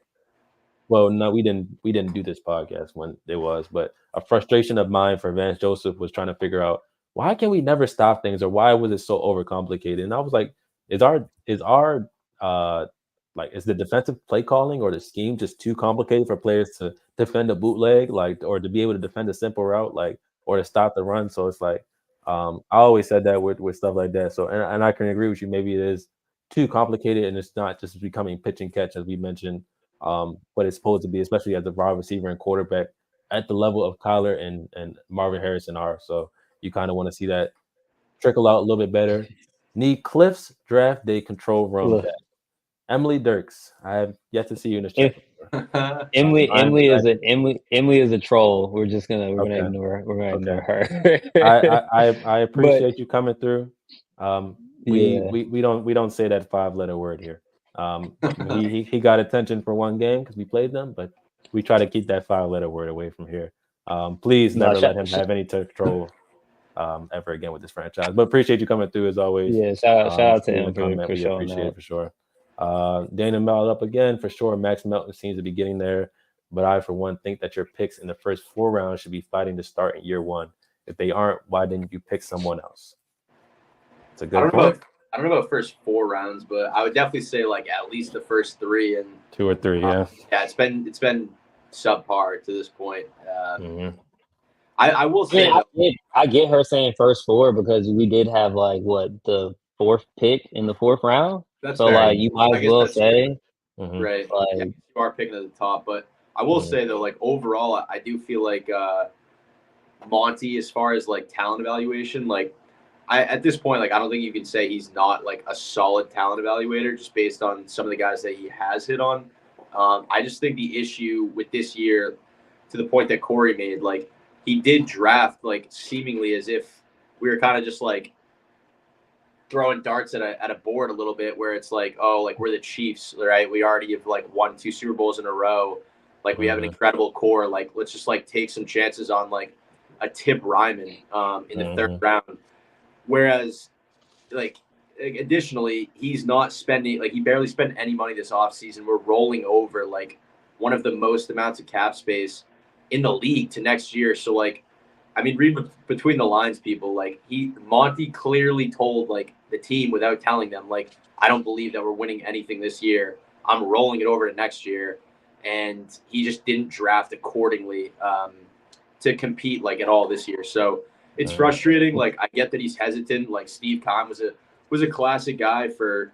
Well, no, we didn't do this podcast when it was, but a frustration of mine for Vance Joseph was trying to figure out, why can we never stop things, or why was it so overcomplicated? And I was like, is the defensive play calling or the scheme just too complicated for players to defend a bootleg, or to be able to defend a simple route, or to stop the run? So it's like, I always said that with stuff like that. So and I can agree with you. Maybe it is too complicated, and it's not just becoming pitch and catch, as we mentioned. What it's supposed to be, especially as a wide receiver and quarterback at the level of Kyler and Marvin Harrison are. So you kind of want to see that trickle out a little bit better. Need Cliff's draft day control room back. Emily Dirks, I have yet to see you in this chat. Emily is a troll. We're gonna ignore her. I appreciate you coming through. We don't say that 5-letter word here. He got attention for one game because we played them, but we try to keep that 5-letter word away from here. Please never let him have any control ever again with this franchise. But appreciate you coming through as always. Yeah, shout out to him for we showing appreciate that. it for sure. Dana Mel up again for sure. Max Melton seems to be getting there, but I for one think that your picks in the first 4 rounds should be fighting to start in year 1. If they aren't, why didn't you pick someone else? It's a good point. I don't know about first 4 rounds, but I would definitely say like at least the first 3. And 2 or 3, yeah. Yeah, it's been subpar to this point. Mm-hmm. I will say I get her saying first 4 because we did have like the 4th pick in the 4th round. that's So fair. like you might I as guess well that's say Mm-hmm. right. like Yeah, you are picking at the top, but I will Mhm. say though, like overall, I do feel like Monty, as far as like talent evaluation, like at this point, like I don't think you can say he's not like a solid talent evaluator just based on some of the guys that he has hit on. I just think the issue with this year, to the point that Corey made, like he did draft like seemingly as if we were kind of just like throwing darts at a board a little bit, where it's like, oh, like we're the Chiefs, right? We already have like won 2 Super Bowls in a row. Like we have an incredible core. Like let's just like take some chances on like a Tip Ryman in the 3rd round. Whereas like additionally, he's not spending, like he barely spent any money this offseason. We're rolling over like one of the most amounts of cap space in the league to next year. So like, I mean, read between the lines, people. Like Monty clearly told like the team without telling them, like, I don't believe that we're winning anything this year. I'm rolling it over to next year, and he just didn't draft accordingly to compete like at all this year. So it's frustrating. Like I get that he's hesitant. Like Steve Kahn was a classic guy for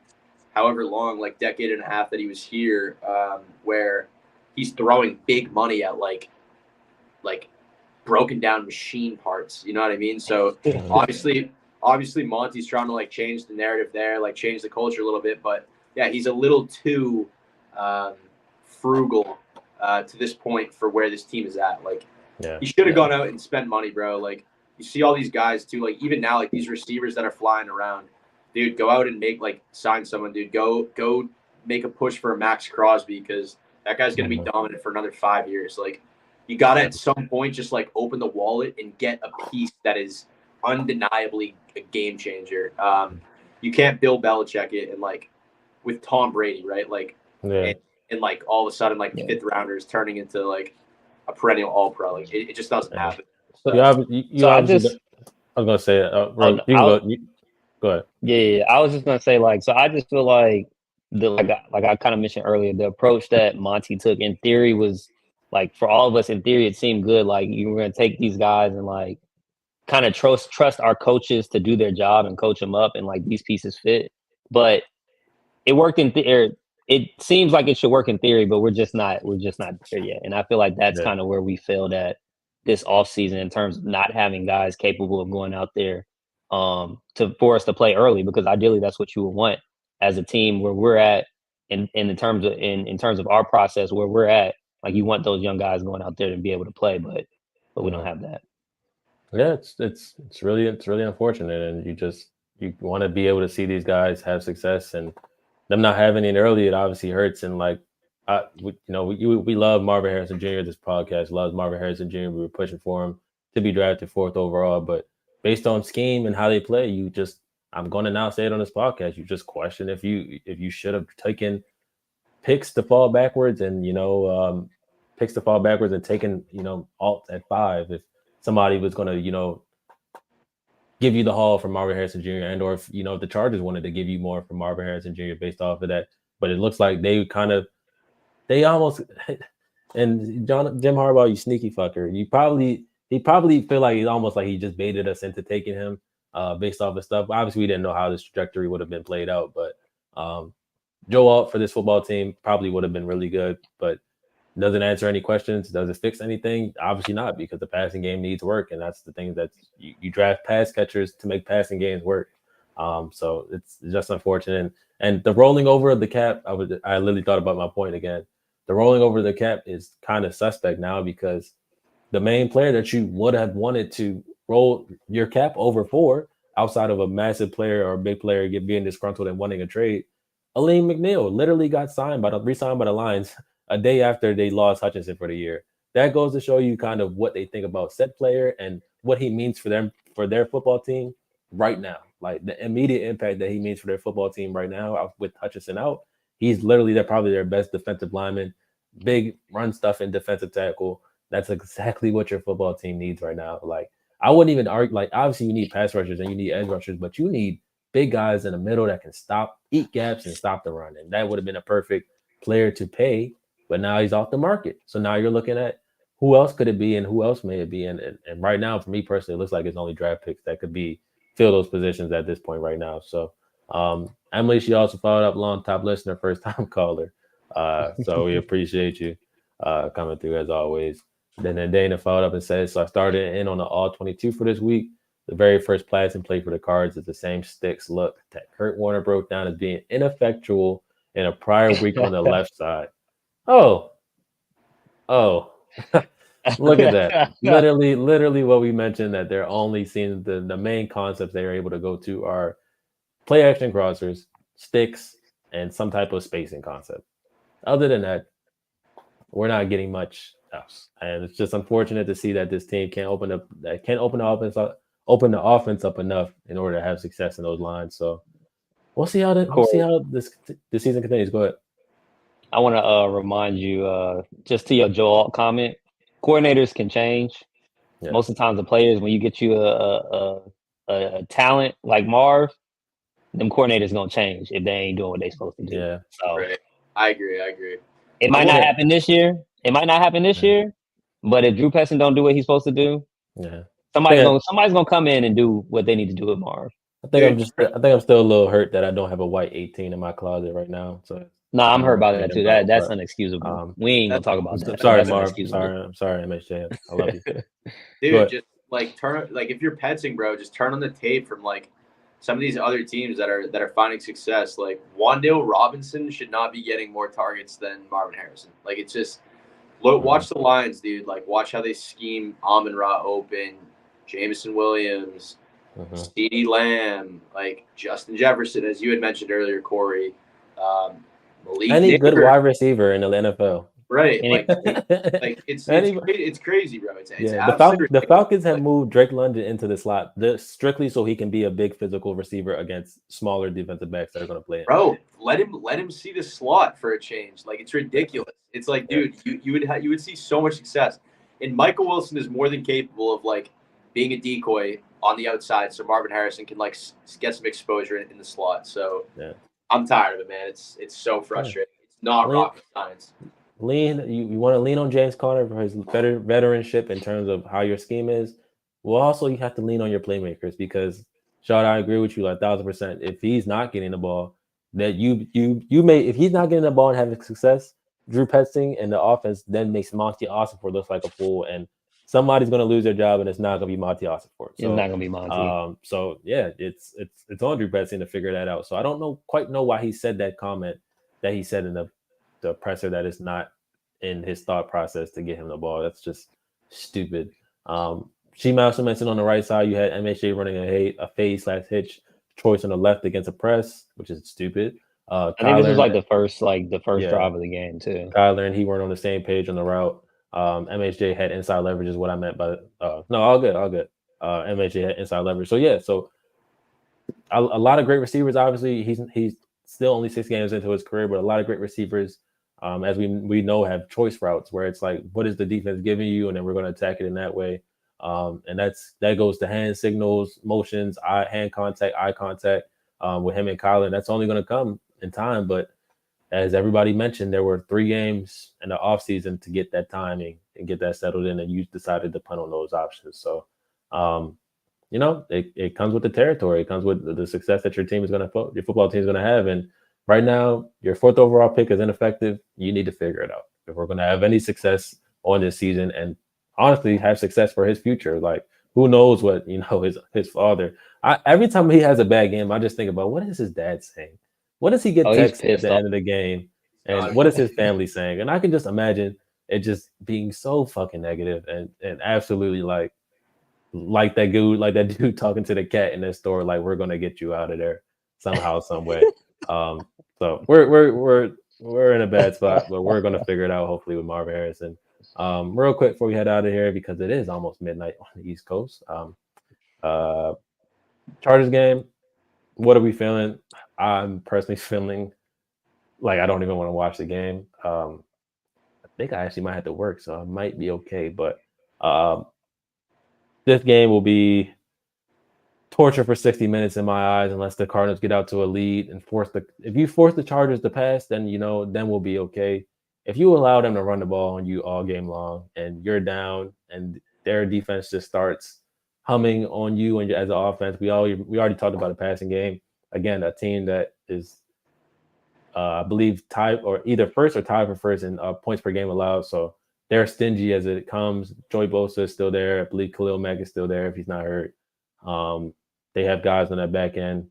however long, like decade and a half that he was here, where he's throwing big money at like broken down machine parts. You know what I mean? So obviously Monty's trying to like change the narrative there, like change the culture a little bit. But yeah, he's a little too frugal to this point for where this team is at. Like he should have gone out and spent money, bro. Like you see all these guys too, like even now, like these receivers that are flying around, dude, go out and sign someone, dude. Go make a push for a Max Crosby, because that guy's going to be dominant for another 5 years. Like you got to at some point just like open the wallet and get a piece that is undeniably a game changer. You can't Bill Belichick it and like with Tom Brady, right? Like, and like all of a sudden like 5th rounders turning into like a perennial All-Pro. Like it just doesn't happen. So I was gonna say, bro, you can go. Go ahead. Yeah, I was just gonna say like, so I just feel like like I kind of mentioned earlier, the approach that Monty took in theory was like, for all of us in theory, it seemed good. Like you were gonna take these guys and like kind of trust our coaches to do their job and coach them up, and like these pieces fit. But it worked in theory. It seems like it should work in theory, but we're just not there yet. And I feel like that's kind of where we failed at this offseason in terms of not having guys capable of going out there for us to play early, because ideally that's what you would want as a team where we're at in terms of our process where we're at. Like you want those young guys going out there to be able to play, but we don't have that. Yeah, it's really unfortunate, and you want to be able to see these guys have success, and them not having it early, it obviously hurts. And like, we love Marvin Harrison Jr. This podcast loves Marvin Harrison Jr. We were pushing for him to be drafted 4th overall, but based on scheme and how they play, I'm going to now say it on this podcast, you just question if you should have taken picks to fall backwards and taken alt at 5 if somebody was going to give you the haul from Marvin Harrison Jr. and or if the Chargers wanted to give you more from Marvin Harrison Jr. based off of that. But it looks like they almost and Jim Harbaugh, you sneaky fucker. He probably feel like it's almost like he just baited us into taking him based off of stuff. Obviously, we didn't know how this trajectory would have been played out, but Joe Alt for this football team probably would have been really good, but doesn't answer any questions. Does it fix anything? Obviously not, because the passing game needs work, and that's the thing that you draft pass catchers to make passing games work. So it's just unfortunate. And the rolling over of the cap, I literally thought about my point again. The rolling over of the cap is kind of suspect now, because the main player that you would have wanted to roll your cap over for, outside of a massive player or a big player being disgruntled and wanting a trade, Aleem McNeil literally got re-signed by the Lions a day after they lost Hutchinson for the year. That goes to show you kind of what they think about said player and what he means for them, for their football team right now. Like the immediate impact that he means for their football team right now with Hutchinson out. He's literally probably their best defensive lineman, big run stuff and defensive tackle. That's exactly what your football team needs right now. Like I wouldn't even argue, like obviously you need pass rushers and you need edge rushers, but you need big guys in the middle that can eat gaps and stop the run. And that would have been a perfect player to pay, but now he's off the market. So now you're looking at who else could it be and who else may it be. And right now, for me personally, it looks like it's only draft picks that could fill those positions at this point right now. So Emily, she also followed up, long top listener, first time caller. So we appreciate you coming through as always. Then Dana followed up and said, so I started in on the all 22 for this week. The very first Plasm play for the Cards is the same sticks look that Kurt Warner broke down as being ineffectual in a prior week on the left side. Oh, look at that. Literally what we mentioned, that they're only seeing the main concepts they are able to go to are play action crossers, sticks, and some type of spacing concept. Other than that, we're not getting much else. And it's just unfortunate to see that this team can't open the offense up enough in order to have success in those lines. So we'll see how this season continues. Go ahead. I want to remind you, just to your Joel comment, coordinators can change. Yeah. Most of the times, the players, when you get you a talent like Marv, them coordinators gonna change if they ain't doing what they supposed to do. Yeah. So right. I agree. It might not happen this year. But if Drew Peston don't do what he's supposed to do, somebody's gonna come in and do what they need to do with Marv. I think I'm still a little hurt that I don't have a white 18 in my closet right now. So I'm hurt about that too. That's unexcusable. We ain't gonna talk about that. Sorry, Marv. I'm sorry, MHJ. I love you. Dude, just if you're Petsing, bro, just turn on the tape from some of these other teams that are finding success. Like Wan'Dale Robinson should not be getting more targets than Marvin Harrison. It's just watch the lines, dude. Watch how they scheme Amon-Ra open, Jameson Williams, CeeDee Lamb, Justin Jefferson, as you had mentioned earlier, Corey. Any good wide receiver in the NFL. Right. It's crazy, bro. The Falcons have moved Drake London into the slot strictly so he can be a big physical receiver against smaller defensive backs that are going to play. Bro, let him see the slot for a change. It's ridiculous. It's dude, you would see so much success. And Michael Wilson is more than capable of being a decoy on the outside, so Marvin Harrison can get some exposure in the slot. So I'm tired of it, man. It's so frustrating. It's not rocket science. You want to lean on James Conner for his better veteranship in terms of how your scheme is. Well, also you have to lean on your playmakers because, Sean, I agree with you 1,000%. If he's not getting the ball, that if he's not getting the ball and having success, Drew Pesting and the offense then makes Monty Ossenfort look like a fool, and somebody's going to lose their job, and it's not going to be Monty Ossenfort. So, it's not going to be Monty. So yeah, it's on Drew Pesting to figure that out. So I don't quite know why he said that comment that he said in the presser that it's not in his thought process to get him the ball. That's just stupid. She also mentioned on the right side, you had MHJ running a fade/hitch choice on the left against a press, which is stupid. I think this was the first drive of the game too. Kyler and he weren't on the same page on the route. MHJ had inside leverage is what I meant by no, all good. MHJ had inside leverage. So a lot of great receivers. Obviously, he's still only 6 games into his career, but a lot of great receivers, as we know, have choice routes where it's what is the defense giving you, and then we're going to attack it in that way. And that goes to hand signals, motions, hand contact, eye contact with him and Kyler. And that's only going to come in time. But as everybody mentioned, there were 3 games in the offseason to get that timing and get that settled in, and you decided to punt on those options. So, it comes with the territory. It comes with the success that your football team is going to have. And right now, your 4th overall pick is ineffective. You need to figure it out if we're going to have any success on this season, and honestly have success for his future. Who knows what his father. Every time he has a bad game, I just think about what is his dad saying. What does he get text at the end of the game, and what is his family saying? And I can just imagine it just being so fucking negative and absolutely like that dude talking to the cat in the store, we're gonna get you out of there somehow, some way. So we're in a bad spot, but we're gonna figure it out hopefully with Marvin Harrison. Real quick before we head out of here, because it is almost midnight on the East Coast. Chargers game. What are we feeling? I'm personally feeling like I don't even want to watch the game. I think I actually might have to work, so I might be okay. But this game will be torture for 60 minutes in my eyes unless the Cardinals get out to a lead and if you force the Chargers to pass, then then we'll be okay. If you allow them to run the ball on you all game long and you're down and their defense just starts humming on you and as an offense, we already talked about the passing game. Again, a team that is I believe tied or either first or tied for first in points per game allowed. So they're stingy as it comes. Joey Bosa is still there. I believe Khalil Mack is still there if he's not hurt. They have guys on that back end.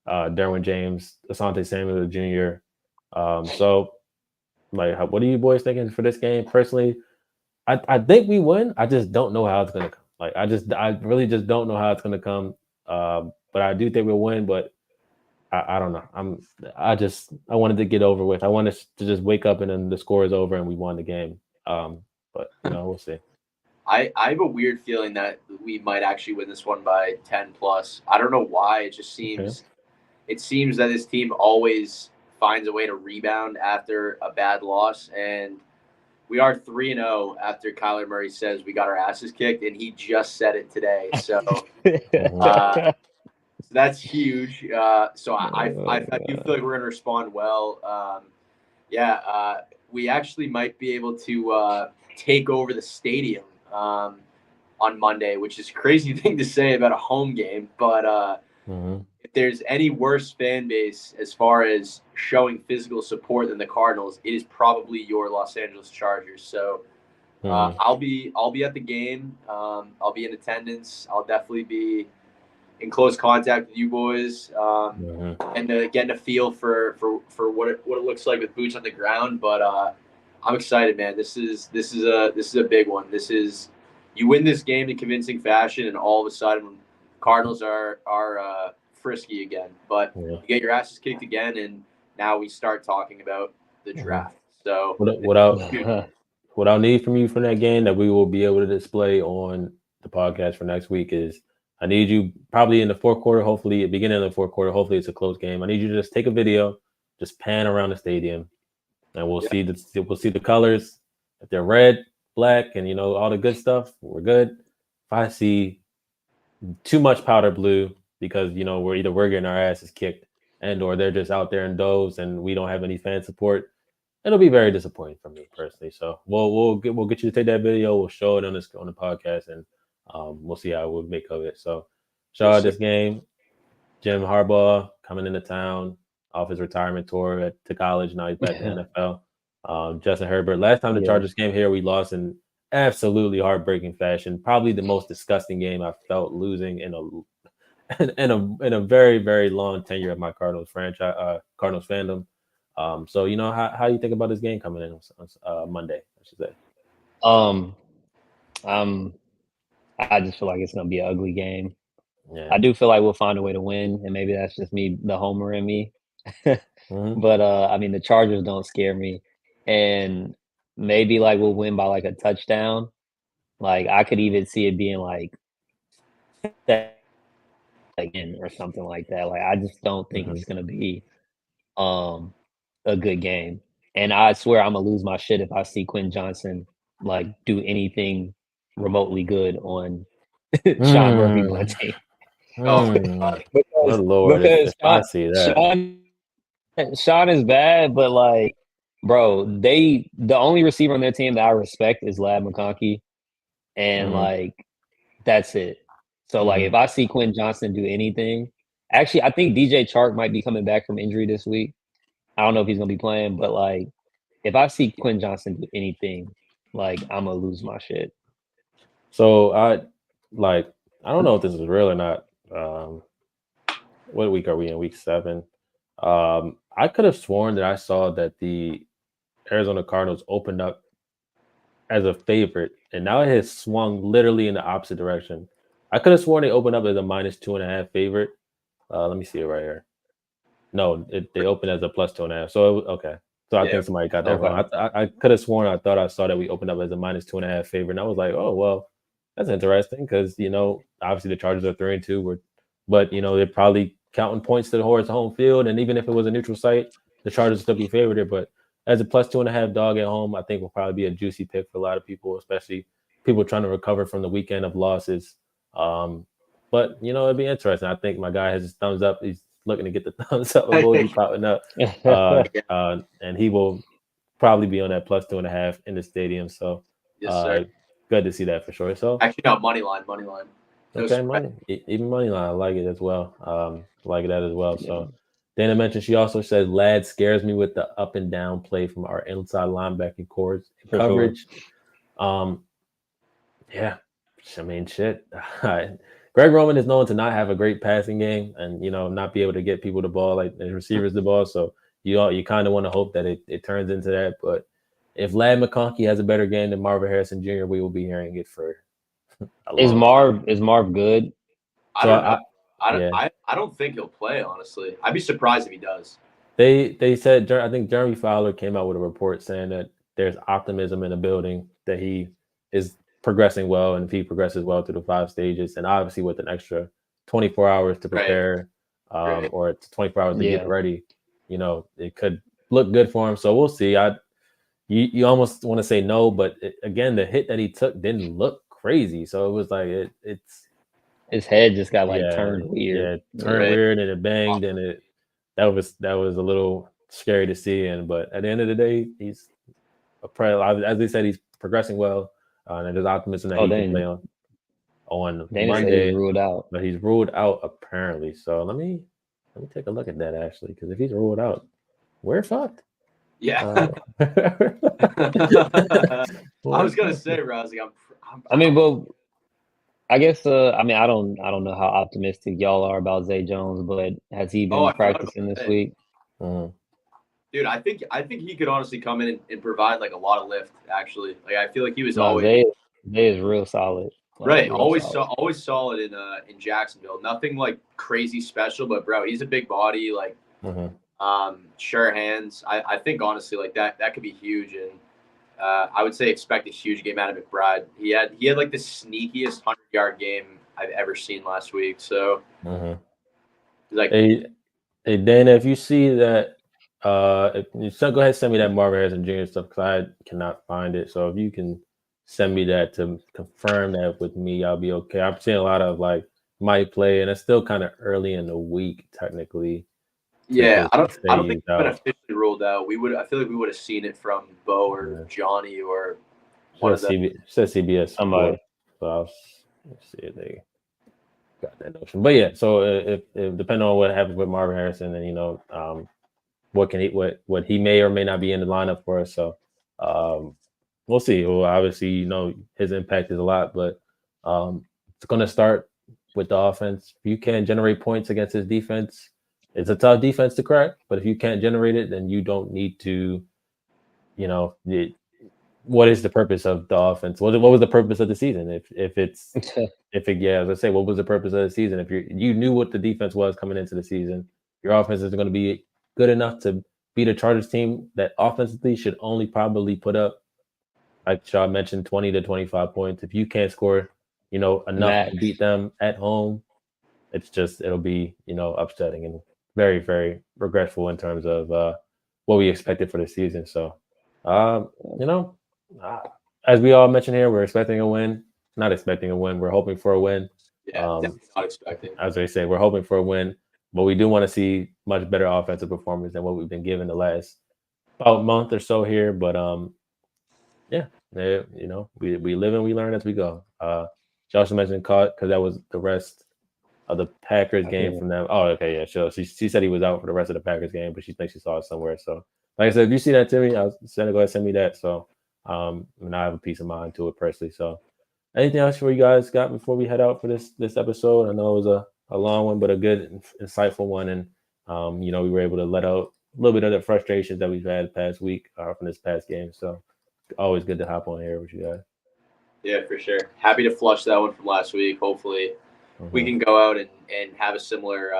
Derwin James, Asante Samuel Jr. So, what are you boys thinking for this game? Personally, I think we win. I just don't know how it's gonna come. I really just don't know how it's gonna come. But I do think we'll win. But I don't know. I wanted to get over with. I wanted to just wake up and then the score is over and we won the game. But we'll see. I have a weird feeling that we might actually win this one by 10 plus. I don't know why. It just seems it seems that this team always finds a way to rebound after a bad loss, and we are 3-0 after Kyler Murray says we got our asses kicked, and he just said it today. So that's huge. So I do feel like we're going to respond well. We actually might be able to take over the stadium on Monday, which is a crazy thing to say about a home game. But if there's any worse fan base as far as showing physical support than the Cardinals, it is probably your Los Angeles Chargers. So I'll be at the game. I'll be in attendance. I'll definitely be in close contact with you boys, and getting a feel for what it looks like with boots on the ground. But I'm excited, man. This is a big one. You win this game in convincing fashion, and all of a sudden, Cardinals are frisky again. But you get your asses kicked again, and now we start talking about the draft. So what I'll need from you for that game that we will be able to display on the podcast for next week is I need you probably in the fourth quarter, hopefully at the beginning of the fourth quarter, hopefully it's a close game. I need you to just take a video, just pan around the stadium, and we'll see the colors. If they're red, black, and all the good stuff, we're good. If I see too much powder blue because we're getting our asses kicked and or they're just out there in doves and we don't have any fan support, it'll be very disappointing for me personally. So we'll get you to take that video. We'll show it on the podcast, and we'll see how we'll make of it. So shout out this game. Jim Harbaugh coming into town off his retirement tour to college. Now he's back in the NFL. Justin Herbert. Last time the Chargers came here, we lost in absolutely heartbreaking fashion. Probably the most disgusting game I felt losing in a very, very long tenure of my Cardinals franchise, Cardinals fandom. So how you think about this game coming in on Monday, I should say. I just feel like it's gonna be an ugly game. Yeah. I do feel like we'll find a way to win, and maybe that's just me, the homer in me. But I mean, the Chargers don't scare me, and maybe we'll win by a touchdown. I could even see it being or something like that. I just don't think it's gonna be a good game. And I swear I'm gonna lose my shit if I see Quinn Johnson do anything remotely good on Sean Murphy bunting. Good Lord, because if I see that. Sean is bad, but bro, the only receiver on their team that I respect is Lab McConkey, and that's it. So if I see Quinn Johnson do anything, actually I think DJ Chark might be coming back from injury this week. I don't know if he's gonna be playing, but if I see Quinn Johnson do anything, I'm gonna lose my shit. So I don't know if this is real or not. What week are we in? Week 7. I could have sworn that I saw that the Arizona Cardinals opened up as a favorite, and now it has swung literally in the opposite direction. I could have sworn they opened up as a -2.5 favorite. Let me see it right here. No, they opened as a +2.5. So okay. So I think somebody got that wrong. I could have sworn I thought I saw that we opened up as a -2.5 favorite, and I was like, oh well, that's interesting because obviously the Chargers are 3-2, but they're probably counting points to the horse home field, and even if it was a neutral site, the Chargers still be favored there. But as a +2.5 dog at home, I think will probably be a juicy pick for a lot of people, especially people trying to recover from the weekend of losses. But but it'd be interesting. I think my guy has his thumbs up. He's looking to get the thumbs up emoji popping up, and he will probably be on that +2.5 in the stadium. So, Yes, sir. good to see that for sure. So, actually, no, money line. No okay, spread. even money line, I like it as well. Like that as well. So, Dana mentioned she also said, "Lad scares me with the up and down play from our inside linebacking cores For coverage." Yeah, I mean, shit. Greg Roman is known to not have a great passing game, and not be able to get people the ball, like the receivers the ball. So you kind of want to hope that it turns into that. But if Lad McConkey has a better game than Marvin Harrison Jr., we will be hearing it for a long time. Is Marv good? I don't know. Yeah. I don't think he'll play, honestly. I'd be surprised if he does. They said, I think Jeremy Fowler came out with a report saying that there's optimism in the building that he is progressing well, and if he progresses well through the 5 stages, and obviously with an extra 24 hours to prepare, Right. or 24 hours to get ready, it could look good for him. So we'll see. You almost want to say no, but again, the hit that he took didn't look crazy, so it was like it's his head just got turned weird. Yeah, turned weird, and it banged, and that was a little scary to see. But at the end of the day, he's as they said, he's progressing well, and there's optimism that he can play on Monday. He's ruled out, but he's ruled out apparently. So let me take a look at that actually, because if he's ruled out, we're fucked. Yeah. I was gonna say, Rosie, I guess I don't know how optimistic y'all are about Zay Jones, but has he been practicing this week? Dude, I think he could honestly come in and provide like a lot of lift. Actually, like I feel like he was always Zay is real solid. Right, always solid in Jacksonville. Nothing like crazy special, but bro, he's a big body, like sure hands. I think honestly like that could be huge, and I would say expect a huge game out of McBride. He had like the sneakiest 100-yard game I've ever seen last week. So like, hey Dana, if you see that, if you go ahead and send me that Marvin Harrison Jr. stuff, because I cannot find it. So if you can send me that to confirm that with me, I'll be okay. I'm seeing a lot of like might play, and it's still kind of early in the week technically. Yeah, I don't think it's been officially ruled out. I feel like we would have seen it from Bo or Johnny or one of them. Says CBS. Somebody. So let's see if they got that notion. But yeah, so if depending on what happens with Marvin Harrison, and what he may or may not be in the lineup for us. So we'll see. Well, obviously, his impact is a lot, but it's going to start with the offense. If you can't generate points against his defense, it's a tough defense to crack. But if you can't generate it, then you don't need to. What is the purpose of the offense? What was the purpose of the season? As I say, what was the purpose of the season? If you knew what the defense was coming into the season, your offense is going to be good enough to beat a Chargers team that offensively should only probably put up, like Shaw mentioned, 20 to 25 points. If you can't score, enough to beat them at home, it'll be, upsetting and very, very regretful in terms of what we expected for the season. So, as we all mentioned here, we're expecting a win. Not expecting a win. We're hoping for a win. Yeah, definitely not expecting. As they say, we're hoping for a win, but we do want to see much better offensive performance than what we've been given the last about month or so here. But we live and we learn as we go. Josh mentioned caught because that was the rest of the Packers game from them. Oh, okay, yeah, sure. She said he was out for the rest of the Packers game, but she thinks she saw it somewhere. So, like I said, if you see that, Timmy, I was saying to go ahead and send me that. So, and I have a peace of mind to it personally. So, anything else for you guys got before we head out for this episode? I know it was a long one, but a good, insightful one, and we were able to let out a little bit of the frustrations that we've had the past week from this past game. So, always good to hop on here with you guys. Yeah, for sure. Happy to flush that one from last week. Hopefully, we can go out and have a similar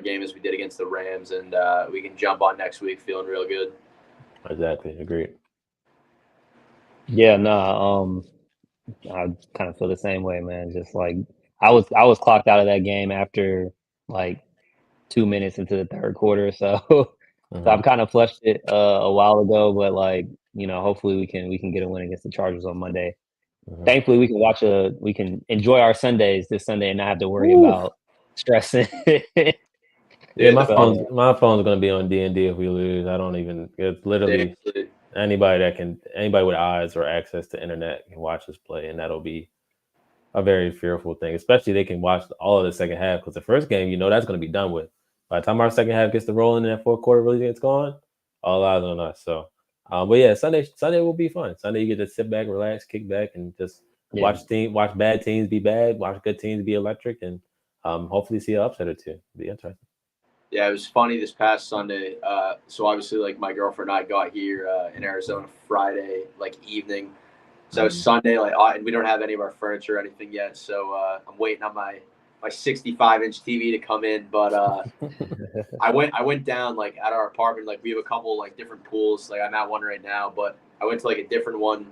game as we did against the Rams, and we can jump on next week feeling real good. Exactly. Agreed. Yeah, no, I kind of feel the same way, man. Just like I was clocked out of that game after like 2 minutes into the third quarter, so I've kind of flushed it a while ago. But hopefully we can get a win against the Chargers on Monday. Thankfully, we can enjoy our Sundays this Sunday and not have to worry Woo. about stressing. Yeah, Dude, my the phone's gonna be on D&D if we lose. I don't even. It's literally seriously. anybody with eyes or access to internet can watch us play, and that'll be a very fearful thing. Especially they can watch all of the second half because the first game, that's gonna be done with. By the time our second half gets to rolling and that fourth quarter really gets going, all eyes on us. So, but yeah, Sunday will be fun. Sunday you get to sit back, relax, kick back, and just watch bad teams be bad, watch good teams be electric, and hopefully see an upset or two. It'll be interesting. Yeah, it was funny this past Sunday. So obviously, like my girlfriend and I got here in Arizona Friday, like evening. So Sunday, and we don't have any of our furniture or anything yet. So I'm waiting on my 65-inch TV to come in. But I went down like at our apartment. Like we have a couple like different pools. Like I'm at one right now, but I went to like a different one.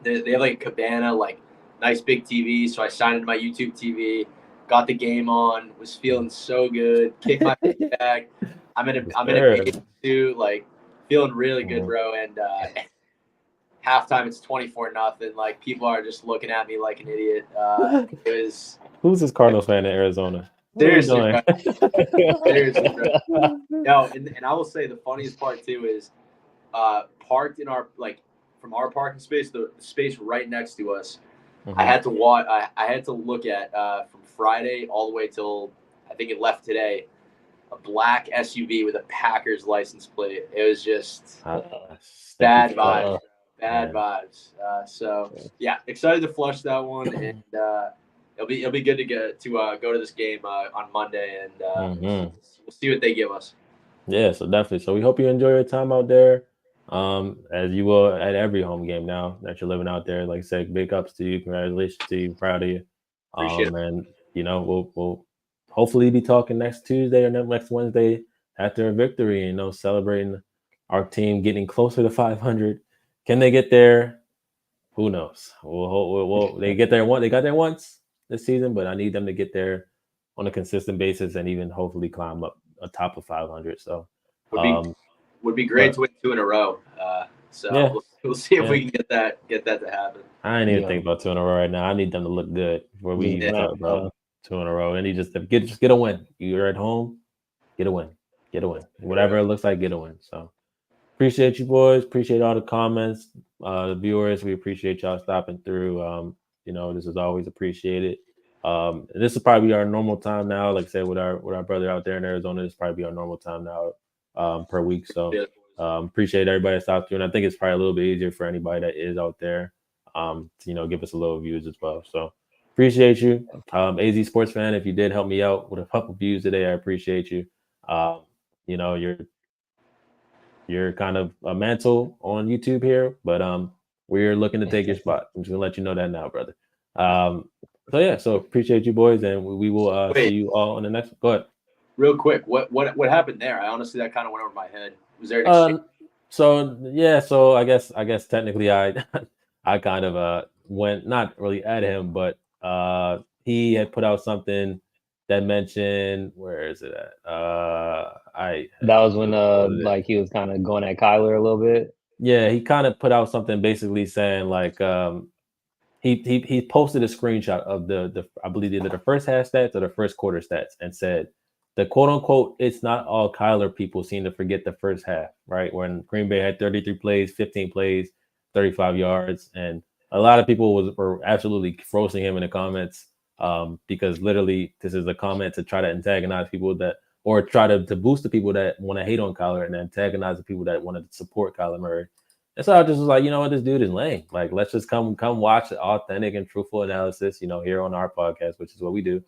They have like a cabana, like nice big TV. So I signed into my YouTube TV. Got the game on, was feeling so good, kicked my back. I'm in a bathing suit, like feeling really good, bro. And halftime it's 24-0. Like people are just looking at me like an idiot. It was Who's this Cardinals fan in Arizona? seriously, bro. Seriously, bro. No, and I will say the funniest part too is parked in our from our parking space, the space right next to us. I had to watch. I had to look at from Friday all the way till I think it left today. A black SUV with a Packers license plate. It was just bad vibes. Bad vibes. So yeah, excited to flush that one, and it'll be good to get to go to this game on Monday, and we'll see what they give us. Yeah, so definitely. So we hope you enjoy your time out there. As you will at every home game now that you're living out there. Like I said, big ups to you, congratulations to you, proud of you. Appreciate it. And we'll hopefully be talking next Tuesday or next Wednesday after a victory. Celebrating our team getting closer to 500. Can they get there? Who knows? We'll they get there They got there once this season, but I need them to get there on a consistent basis and even hopefully climb up atop of 500. So would be great to win 2 in a row. We'll see if we can get that to happen. I ain't even think about 2 in a row right now. I need them to look good before we even talk about 2 in a row. And just get a win. You're at home, get a win. Whatever it looks like, get a win. So appreciate you boys. Appreciate all the comments, the viewers. We appreciate y'all stopping through. This is always appreciated. This will probably be our normal time now. Like I said, with our brother out there in Arizona, this will probably be our normal time now per week. So appreciate everybody that stopped through. And I think it's probably a little bit easier for anybody that is out there to give us a little views as well. So appreciate you. AZ Sports Fan, if you did help me out with a couple views today, I appreciate you. You're kind of a mantle on YouTube here, but we're looking to take your spot. I'm just gonna let you know that now, brother. So appreciate you boys, and we will see you all on the next one. Go ahead. Real quick, what happened there? I honestly, that kind of went over my head. Was there an exchange? So I guess technically I kind of went not really at him, but he had put out something that mentioned, where is it at? That was when he was kind of going at Kyler a little bit. Yeah, he kind of put out something basically saying like he posted a screenshot of the I believe either the first half stats or the first quarter stats and said the quote unquote it's not all Kyler people seem to forget the first half, right? When Green Bay had 33 plays, 15 plays, 35 yards, and a lot of people were absolutely roasting him in the comments because literally this is a comment to try to antagonize people or try to boost the people that want to hate on Kyler and antagonize the people that want to support Kyler Murray. And so I just was like, this dude is lame. Like, let's just come watch authentic and truthful analysis, here on our podcast, which is what we do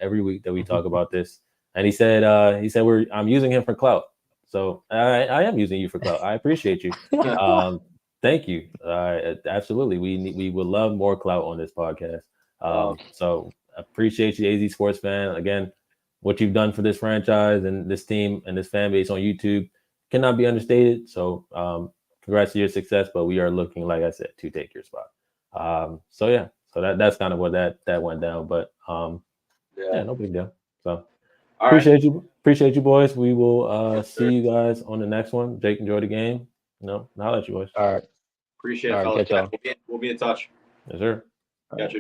every week that we talk about this. And he said I'm using him for clout. So I am using you for clout. I appreciate you. Thank you. Absolutely. We would love more clout on this podcast. So appreciate you, AZ Sports Fan. Again, what you've done for this franchise and this team and this fan base on YouTube cannot be understated. So congrats to your success, but we are looking, like I said, to take your spot. So that's kind of what that went down. But no big deal. So appreciate you boys. We will see you guys on the next one. Jake, enjoy the game. I'll let you boys. All right. Appreciate it, fellas. We'll be in touch. Yes, sir. Gotcha.